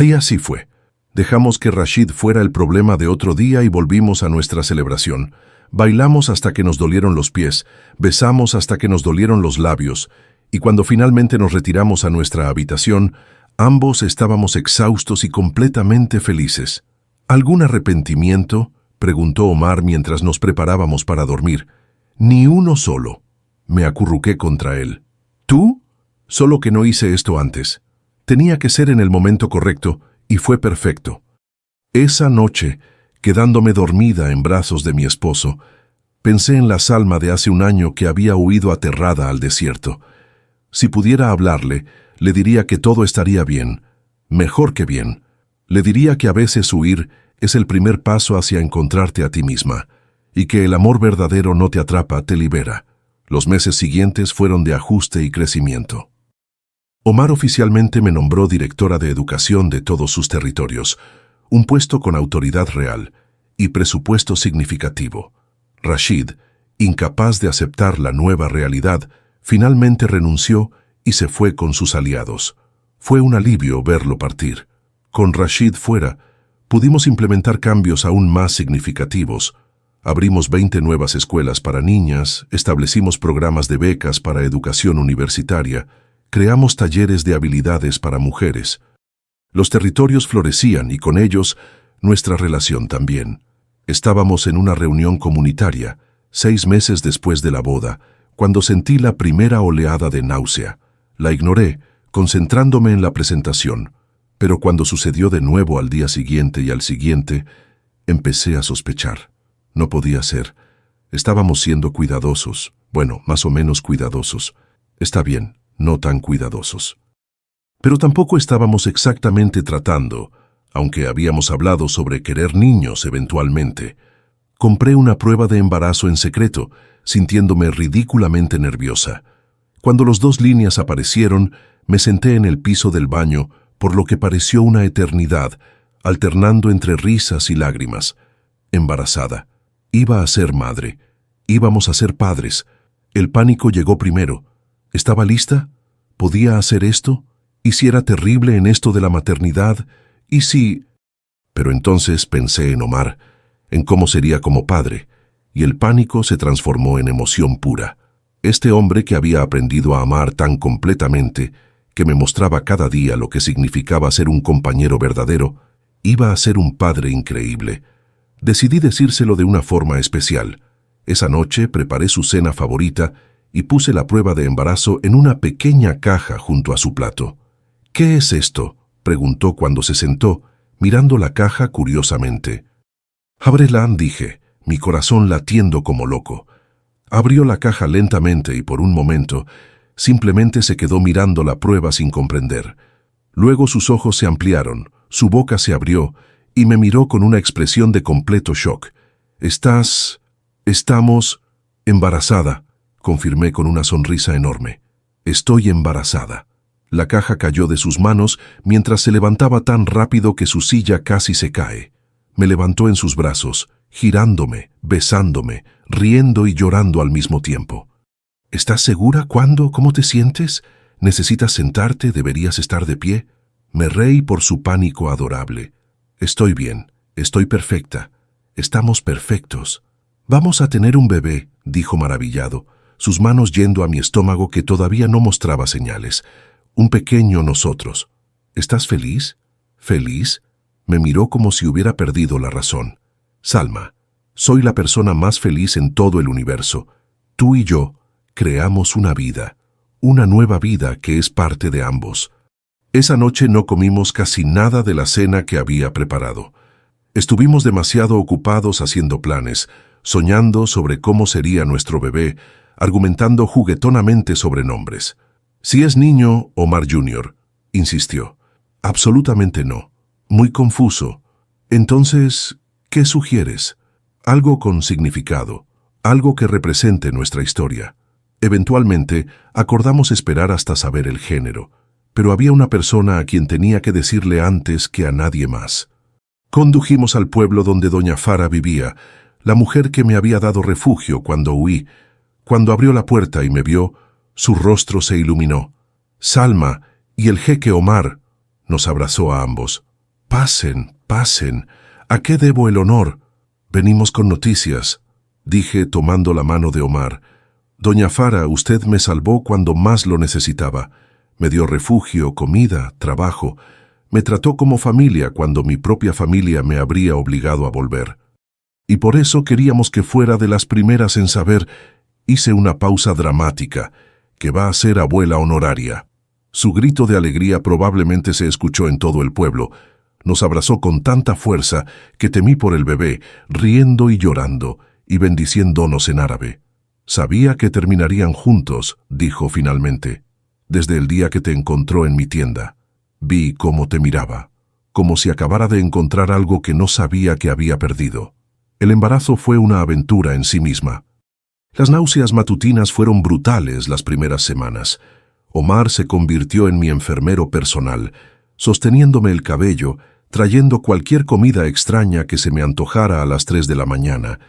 Speaker 1: Y así fue. Dejamos que Rashid fuera el problema de otro día y volvimos a nuestra celebración. Bailamos hasta que nos dolieron los pies, besamos hasta que nos dolieron los labios, y cuando finalmente nos retiramos a nuestra habitación, ambos estábamos exhaustos y completamente felices. «¿Algún arrepentimiento?», preguntó Omar mientras nos preparábamos para dormir. «Ni uno solo». Me acurruqué contra él. «¿Tú?» «Solo que no hice esto antes. Tenía que ser en el momento correcto, y fue perfecto». Esa noche, quedándome dormida en brazos de mi esposo, pensé en la Salma de hace un año que había huido aterrada al desierto. Si pudiera hablarle, le diría que todo estaría bien, mejor que bien. Le diría que a veces huir es el primer paso hacia encontrarte a ti misma, y que el amor verdadero no te atrapa, te libera. Los meses siguientes fueron de ajuste y crecimiento. Omar oficialmente me nombró directora de educación de todos sus territorios, un puesto con autoridad real y presupuesto significativo. Rashid, incapaz de aceptar la nueva realidad, finalmente renunció y se fue con sus aliados. Fue un alivio verlo partir. Con Rashid fuera, pudimos implementar cambios aún más significativos. Abrimos 20 nuevas escuelas para niñas, establecimos programas de becas para educación universitaria, creamos talleres de habilidades para mujeres. Los territorios florecían y con ellos nuestra relación también. Estábamos en una reunión comunitaria, 6 meses después de la boda, cuando sentí la primera oleada de náusea. La ignoré, concentrándome en la presentación, pero cuando sucedió de nuevo al día siguiente y al siguiente, empecé a sospechar. No podía ser. Estábamos siendo cuidadosos, bueno, más o menos cuidadosos. Está bien, no tan cuidadosos. Pero tampoco estábamos exactamente tratando, aunque habíamos hablado sobre querer niños eventualmente. Compré una prueba de embarazo en secreto, sintiéndome ridículamente nerviosa. Cuando los 2 líneas aparecieron, me senté en el piso del baño, por lo que pareció una eternidad, alternando entre risas y lágrimas. Embarazada. Iba a ser madre. Íbamos a ser padres. El pánico llegó primero. ¿Estaba lista? ¿Podía hacer esto? ¿Y si era terrible en esto de la maternidad? ¿Y si...? Pero entonces pensé en Omar, en cómo sería como padre, y el pánico se transformó en emoción pura. Este hombre que había aprendido a amar tan completamente, que me mostraba cada día lo que significaba ser un compañero verdadero, iba a ser un padre increíble. Decidí decírselo de una forma especial. Esa noche preparé su cena favorita y puse la prueba de embarazo en una pequeña caja junto a su plato. «¿Qué es esto?», preguntó cuando se sentó, mirando la caja curiosamente. «Ábrela», dije, mi corazón latiendo como loco. Abrió la caja lentamente y por un momento simplemente se quedó mirando la prueba sin comprender. Luego sus ojos se ampliaron, Su boca se abrió y me miró con una expresión de completo shock. Estamos embarazada, confirmé con una sonrisa enorme. Estoy embarazada. La caja cayó de sus manos mientras se levantaba tan rápido que su silla casi se cae. Me levantó en sus brazos, girándome, besándome, riendo y llorando al mismo tiempo. ¿Estás segura? ¿Cuándo? ¿Cómo te sientes? ¿Necesitas sentarte? ¿Deberías estar de pie? Me reí por su pánico adorable. Estoy bien, estoy perfecta. Estamos perfectos. Vamos a tener un bebé, dijo maravillado, sus manos yendo a mi estómago que todavía no mostraba señales. Un pequeño nosotros. ¿Estás feliz? ¿Feliz? Me miró como si hubiera perdido la razón. Salma, soy la persona más feliz en todo el universo. Tú y yo creamos una vida, una nueva vida que es parte de ambos. Esa noche no comimos casi nada de la cena que había preparado. Estuvimos demasiado ocupados haciendo planes, soñando sobre cómo sería nuestro bebé, argumentando juguetonamente sobre nombres. Si es niño, Omar Jr., insistió. Absolutamente no. Muy confuso. Entonces, ¿qué sugieres? Algo con significado, algo que represente nuestra historia. Eventualmente, acordamos esperar hasta saber el género, pero había una persona a quien tenía que decirle antes que a nadie más. Condujimos al pueblo donde doña Fara vivía, la mujer que me había dado refugio cuando huí. Cuando abrió la puerta y me vio, su rostro se iluminó. Salma y el jeque Omar nos abrazó a ambos. Pasen, pasen. ¿A qué debo el honor? Venimos con noticias, dije tomando la mano de Omar. Doña Fara, usted me salvó cuando más lo necesitaba. Me dio refugio, comida, trabajo. Me trató como familia cuando mi propia familia me habría obligado a volver. Y por eso queríamos que fuera de las primeras en saber. Hice una pausa dramática, que va a ser abuela honoraria. Su grito de alegría probablemente se escuchó en todo el pueblo. Nos abrazó con tanta fuerza que temí por el bebé, riendo y llorando, y bendiciéndonos en árabe. Sabía que terminarían juntos, dijo finalmente. Desde el día que te encontró en mi tienda, vi cómo te miraba, como si acabara de encontrar algo que no sabía que había perdido. El embarazo fue una aventura en sí misma. Las náuseas matutinas fueron brutales las primeras semanas. Omar se convirtió en mi enfermero personal, sosteniéndome el cabello, trayendo cualquier comida extraña que se me antojara a las 3 de la mañana,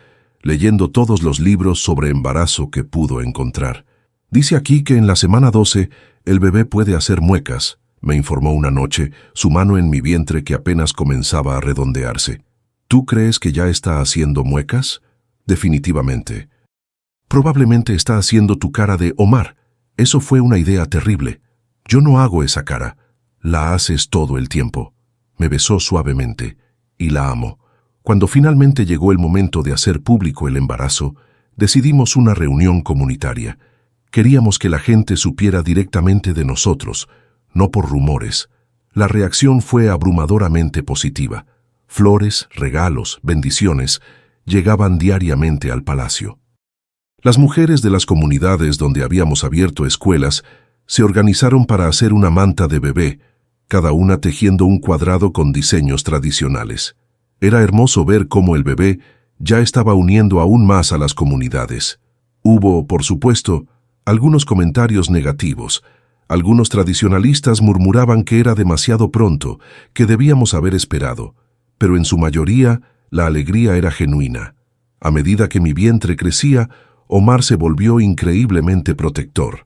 Speaker 1: leyendo todos los libros sobre embarazo que pudo encontrar. Dice aquí que en la semana 12 el bebé puede hacer muecas, me informó una noche, su mano en mi vientre que apenas comenzaba a redondearse. ¿Tú crees que ya está haciendo muecas? Definitivamente. Probablemente está haciendo tu cara de Omar. Eso fue una idea terrible. Yo no hago esa cara. La haces todo el tiempo. Me besó suavemente, y la amo. Cuando finalmente llegó el momento de hacer público el embarazo, decidimos una reunión comunitaria. Queríamos que la gente supiera directamente de nosotros, no por rumores. La reacción fue abrumadoramente positiva. Flores, regalos, bendiciones llegaban diariamente al palacio. Las mujeres de las comunidades donde habíamos abierto escuelas se organizaron para hacer una manta de bebé, cada una tejiendo un cuadrado con diseños tradicionales. Era hermoso ver cómo el bebé ya estaba uniendo aún más a las comunidades. Hubo, por supuesto, algunos comentarios negativos. Algunos tradicionalistas murmuraban que era demasiado pronto, que debíamos haber esperado, pero en su mayoría la alegría era genuina. A medida que mi vientre crecía, Omar se volvió increíblemente protector.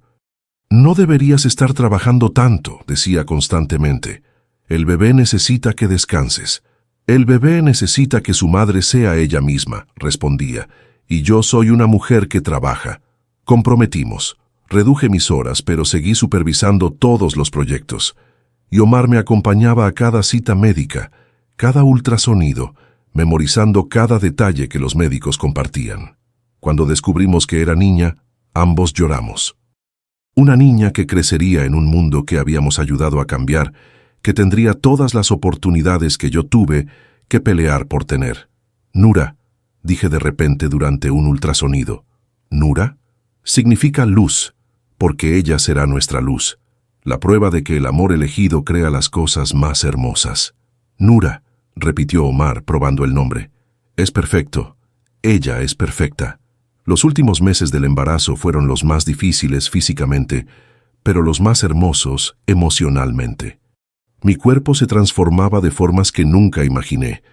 Speaker 1: No deberías estar trabajando tanto, decía constantemente. El bebé necesita que descanses. El bebé necesita que su madre sea ella misma, respondía, y yo soy una mujer que trabaja. Comprometimos. Reduje mis horas, pero seguí supervisando todos los proyectos. Y Omar me acompañaba a cada cita médica, cada ultrasonido, memorizando cada detalle que los médicos compartían. Cuando descubrimos que era niña, ambos lloramos. Una niña que crecería en un mundo que habíamos ayudado a cambiar, que tendría todas las oportunidades que yo tuve que pelear por tener. Nura, dije de repente durante un ultrasonido. ¿Nura? Significa luz, porque ella será nuestra luz, la prueba de que el amor elegido crea las cosas más hermosas. Nura, repitió Omar, probando el nombre. Es perfecto. Ella es perfecta. Los últimos meses del embarazo fueron los más difíciles físicamente, pero los más hermosos emocionalmente. Mi cuerpo se transformaba de formas que nunca imaginé,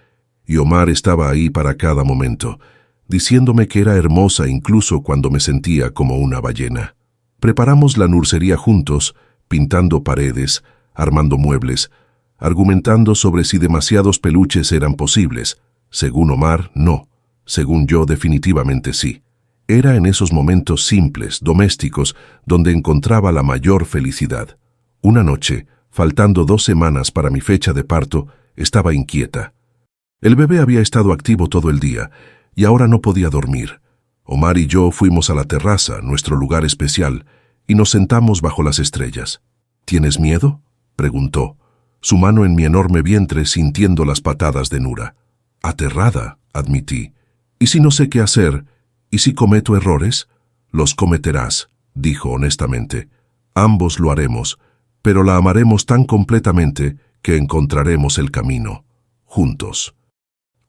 Speaker 1: y Omar estaba ahí para cada momento, diciéndome que era hermosa incluso cuando me sentía como una ballena. Preparamos la nursería juntos, pintando paredes, armando muebles, argumentando sobre si demasiados peluches eran posibles. Según Omar, no. Según yo, definitivamente sí. Era en esos momentos simples, domésticos, donde encontraba la mayor felicidad. Una noche, faltando 2 semanas para mi fecha de parto, estaba inquieta. El bebé había estado activo todo el día, y ahora no podía dormir. Omar y yo fuimos a la terraza, nuestro lugar especial, y nos sentamos bajo las estrellas. ¿Tienes miedo?, preguntó, su mano en mi enorme vientre sintiendo las patadas de Nura. Aterrada, admití. ¿Y si no sé qué hacer? ¿Y si cometo errores? Los cometerás, dijo honestamente. Ambos lo haremos, pero la amaremos tan completamente que encontraremos el camino, juntos.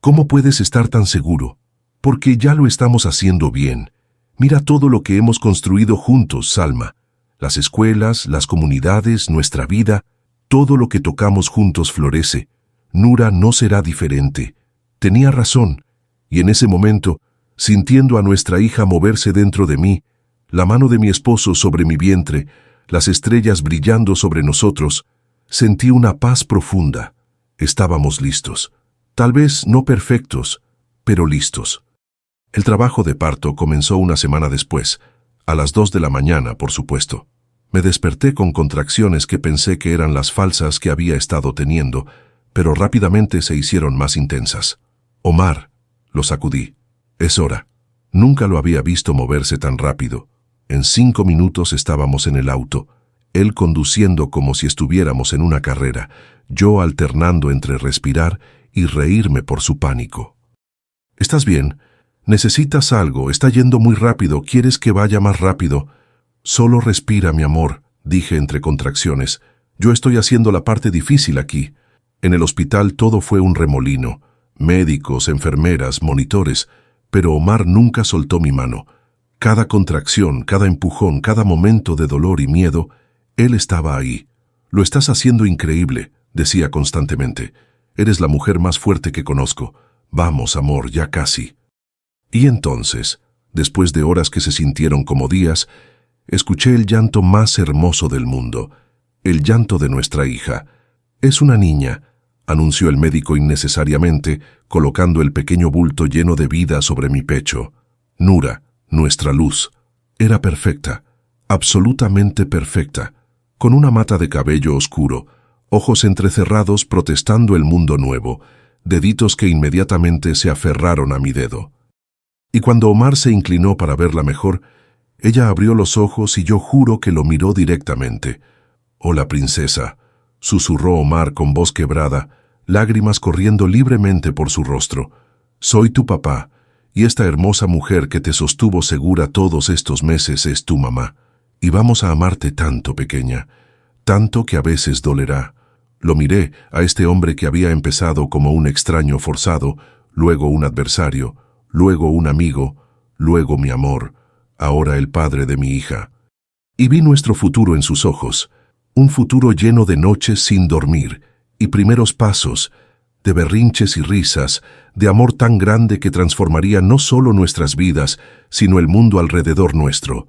Speaker 1: ¿Cómo puedes estar tan seguro? Porque ya lo estamos haciendo bien. Mira todo lo que hemos construido juntos, Salma. Las escuelas, las comunidades, nuestra vida, todo lo que tocamos juntos florece. Nura no será diferente. Tenía razón, y en ese momento, sintiendo a nuestra hija moverse dentro de mí, la mano de mi esposo sobre mi vientre, las estrellas brillando sobre nosotros, sentí una paz profunda. Estábamos listos. Tal vez no perfectos, pero listos. El trabajo de parto comenzó una semana después, a las 2 de la mañana, por supuesto. Me desperté con contracciones que pensé que eran las falsas que había estado teniendo, pero rápidamente se hicieron más intensas. Omar, lo sacudí. Es hora. Nunca lo había visto moverse tan rápido. En 5 minutos estábamos en el auto, él conduciendo como si estuviéramos en una carrera, yo alternando entre respirar y reírme por su pánico. ¿Estás bien? ¿Necesitas algo? Está yendo muy rápido. ¿Quieres que vaya más rápido? Solo respira, mi amor, dije entre contracciones. Yo estoy haciendo la parte difícil aquí. En el hospital todo fue un remolino. Médicos, enfermeras, monitores, pero Omar nunca soltó mi mano. Cada contracción, cada empujón, cada momento de dolor y miedo, él estaba ahí. Lo estás haciendo increíble, decía constantemente. Eres la mujer más fuerte que conozco. Vamos, amor, ya casi. Y entonces, después de horas que se sintieron como días, escuché el llanto más hermoso del mundo, el llanto de nuestra hija. Es una niña, anunció el médico innecesariamente, colocando el pequeño bulto lleno de vida sobre mi pecho. Nura, nuestra luz, era perfecta, absolutamente perfecta, con una mata de cabello oscuro, ojos entrecerrados protestando el mundo nuevo, deditos que inmediatamente se aferraron a mi dedo. Y cuando Omar se inclinó para verla mejor, ella abrió los ojos y yo juro que lo miró directamente. «Hola, princesa», susurró Omar con voz quebrada, lágrimas corriendo libremente por su rostro. «Soy tu papá, y esta hermosa mujer que te sostuvo segura todos estos meses es tu mamá. Y vamos a amarte tanto, pequeña, tanto que a veces dolerá». Lo miré a este hombre que había empezado como un extraño forzado, luego un adversario, luego un amigo, luego mi amor, ahora el padre de mi hija. Y vi nuestro futuro en sus ojos, un futuro lleno de noches sin dormir, y primeros pasos, de berrinches y risas, de amor tan grande que transformaría no solo nuestras vidas, sino el mundo alrededor nuestro.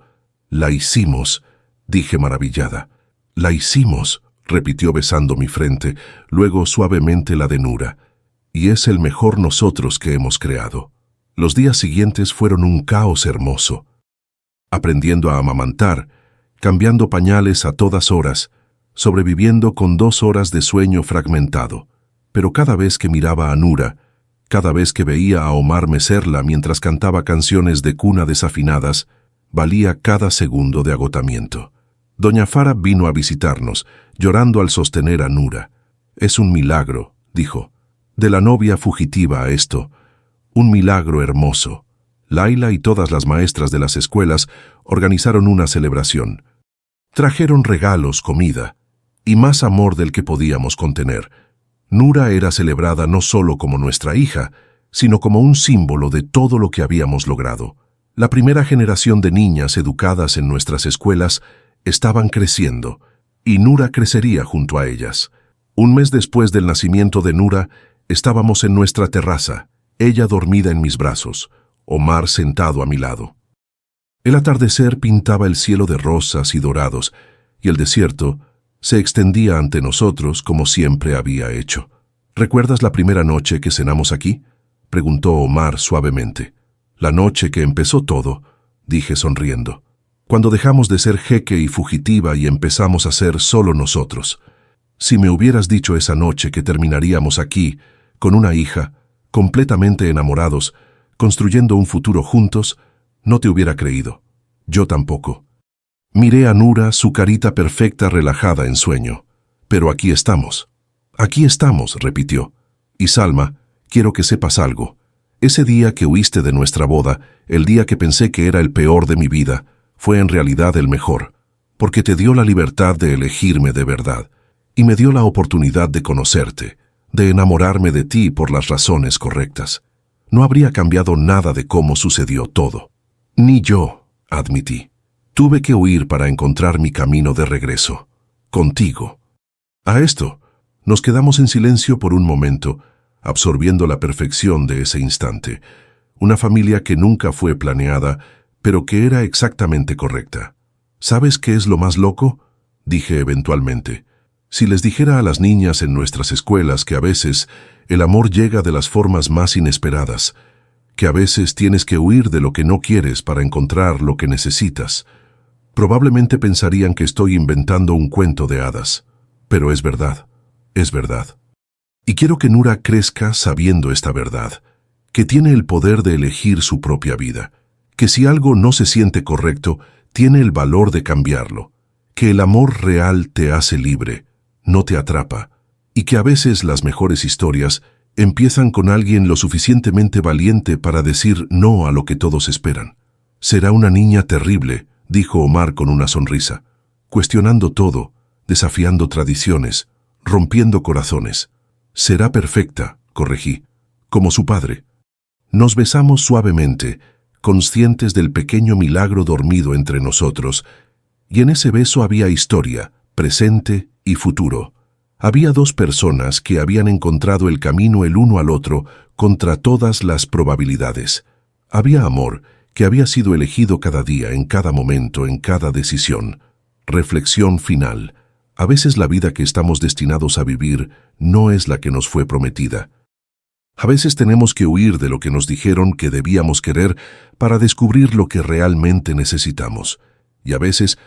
Speaker 1: «La hicimos», dije maravillada. «La hicimos», repitió besando mi frente, luego suavemente la de Nura. «Y es el mejor nosotros que hemos creado». Los días siguientes fueron un caos hermoso. Aprendiendo a amamantar, cambiando pañales a todas horas, sobreviviendo con 2 horas de sueño fragmentado. Pero cada vez que miraba a Nura, cada vez que veía a Omar mecerla mientras cantaba canciones de cuna desafinadas, valía cada segundo de agotamiento. Doña Fara vino a visitarnos, llorando al sostener a Nura. «Es un milagro», dijo. «De la novia fugitiva a esto. Un milagro hermoso». Laila y todas las maestras de las escuelas organizaron una celebración. Trajeron regalos, comida y más amor del que podíamos contener. Nura era celebrada no solo como nuestra hija, sino como un símbolo de todo lo que habíamos logrado. La primera generación de niñas educadas en nuestras escuelas estaban creciendo, y Nura crecería junto a ellas. Un mes después del nacimiento de Nura, estábamos en nuestra terraza, ella dormida en mis brazos, Omar sentado a mi lado. El atardecer pintaba el cielo de rosas y dorados, y el desierto se extendía ante nosotros como siempre había hecho. ¿Recuerdas la primera noche que cenamos aquí?, preguntó Omar suavemente. La noche que empezó todo, dije sonriendo. Cuando dejamos de ser jeque y fugitiva y empezamos a ser solo nosotros. Si me hubieras dicho esa noche que terminaríamos aquí, con una hija, completamente enamorados, construyendo un futuro juntos, no te hubiera creído. Yo tampoco. Miré a Nura, su carita perfecta relajada en sueño. Pero aquí estamos. Aquí estamos, repitió. Y Salma, quiero que sepas algo. Ese día que huiste de nuestra boda, el día que pensé que era el peor de mi vida, fue en realidad el mejor, porque te dio la libertad de elegirme de verdad, y me dio la oportunidad de conocerte, de enamorarme de ti por las razones correctas. No habría cambiado nada de cómo sucedió todo. Ni yo, admití. Tuve que huir para encontrar mi camino de regreso. Contigo. A esto, nos quedamos en silencio por un momento, absorbiendo la perfección de ese instante. Una familia que nunca fue planeada, pero que era exactamente correcta. ¿Sabes qué es lo más loco?, dije eventualmente. Si les dijera a las niñas en nuestras escuelas que a veces el amor llega de las formas más inesperadas, que a veces tienes que huir de lo que no quieres para encontrar lo que necesitas, probablemente pensarían que estoy inventando un cuento de hadas. Pero es verdad, es verdad. Y quiero que Nura crezca sabiendo esta verdad, que tiene el poder de elegir su propia vida, que si algo no se siente correcto, tiene el valor de cambiarlo, que el amor real te hace libre, no te atrapa, y que a veces las mejores historias empiezan con alguien lo suficientemente valiente para decir no a lo que todos esperan. Será una niña terrible, dijo Omar con una sonrisa, cuestionando todo, desafiando tradiciones, rompiendo corazones. Será perfecta, corregí, como su padre. Nos besamos suavemente, conscientes del pequeño milagro dormido entre nosotros, y en ese beso había historia, presente y futuro. Había dos personas que habían encontrado el camino el uno al otro contra todas las probabilidades. Había amor que había sido elegido cada día, en cada momento, en cada decisión. Reflexión final. A veces la vida que estamos destinados a vivir no es la que nos fue prometida. A veces tenemos que huir de lo que nos dijeron que debíamos querer para descubrir lo que realmente necesitamos. Y a veces,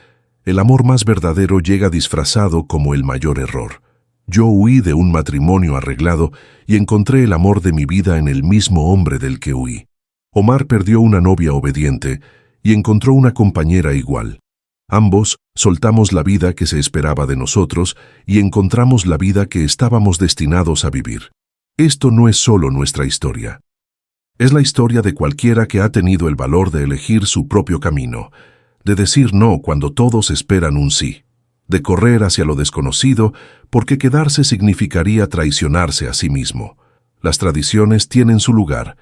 Speaker 1: el amor más verdadero llega disfrazado como el mayor error. Yo huí de un matrimonio arreglado y encontré el amor de mi vida en el mismo hombre del que huí. Omar perdió una novia obediente y encontró una compañera igual. Ambos soltamos la vida que se esperaba de nosotros y encontramos la vida que estábamos destinados a vivir. Esto no es solo nuestra historia. Es la historia de cualquiera que ha tenido el valor de elegir su propio camino, de decir no cuando todos esperan un sí, de correr hacia lo desconocido porque quedarse significaría traicionarse a sí mismo. Las tradiciones tienen su lugar,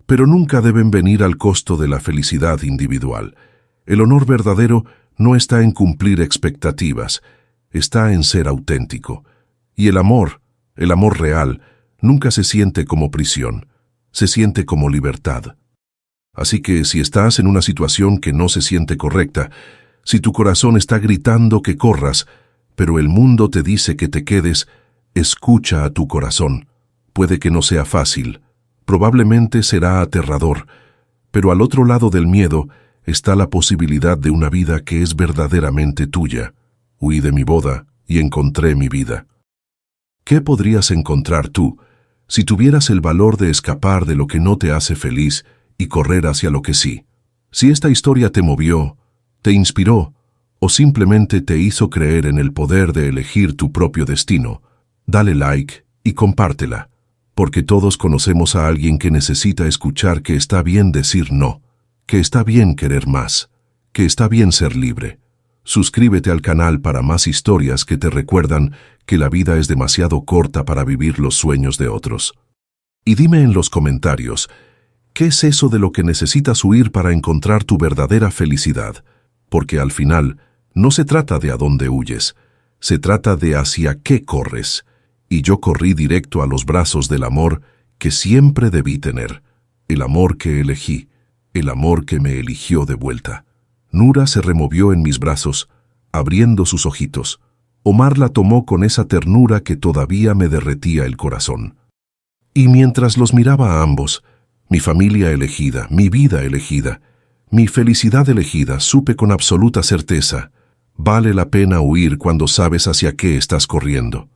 Speaker 1: pero nunca deben venir al costo de la felicidad individual. El honor verdadero no está en cumplir expectativas, está en ser auténtico. Y el amor real, nunca se siente como prisión, se siente como libertad. Así que si estás en una situación que no se siente correcta, si tu corazón está gritando que corras, pero el mundo te dice que te quedes, escucha a tu corazón. Puede que no sea fácil, probablemente será aterrador, pero al otro lado del miedo está la posibilidad de una vida que es verdaderamente tuya. Huí de mi boda y encontré mi vida. ¿Qué podrías encontrar tú si tuvieras el valor de escapar de lo que no te hace feliz y correr hacia lo que sí? Si esta historia te movió, te inspiró o simplemente te hizo creer en el poder de elegir tu propio destino, dale like y compártela, porque todos conocemos a alguien que necesita escuchar que está bien decir no, que está bien querer más, que está bien ser libre. Suscríbete al canal para más historias que te recuerdan que la vida es demasiado corta para vivir los sueños de otros. Y dime en los comentarios, ¿qué es eso de lo que necesitas huir para encontrar tu verdadera felicidad? Porque al final, no se trata de a dónde huyes, se trata de hacia qué corres. Y yo corrí directo a los brazos del amor que siempre debí tener, el amor que elegí, el amor que me eligió de vuelta. Nura se removió en mis brazos, abriendo sus ojitos. Omar la tomó con esa ternura que todavía me derretía el corazón. Y mientras los miraba a ambos, mi familia elegida, mi vida elegida, mi felicidad elegida, supe con absoluta certeza, vale la pena huir cuando sabes hacia qué estás corriendo.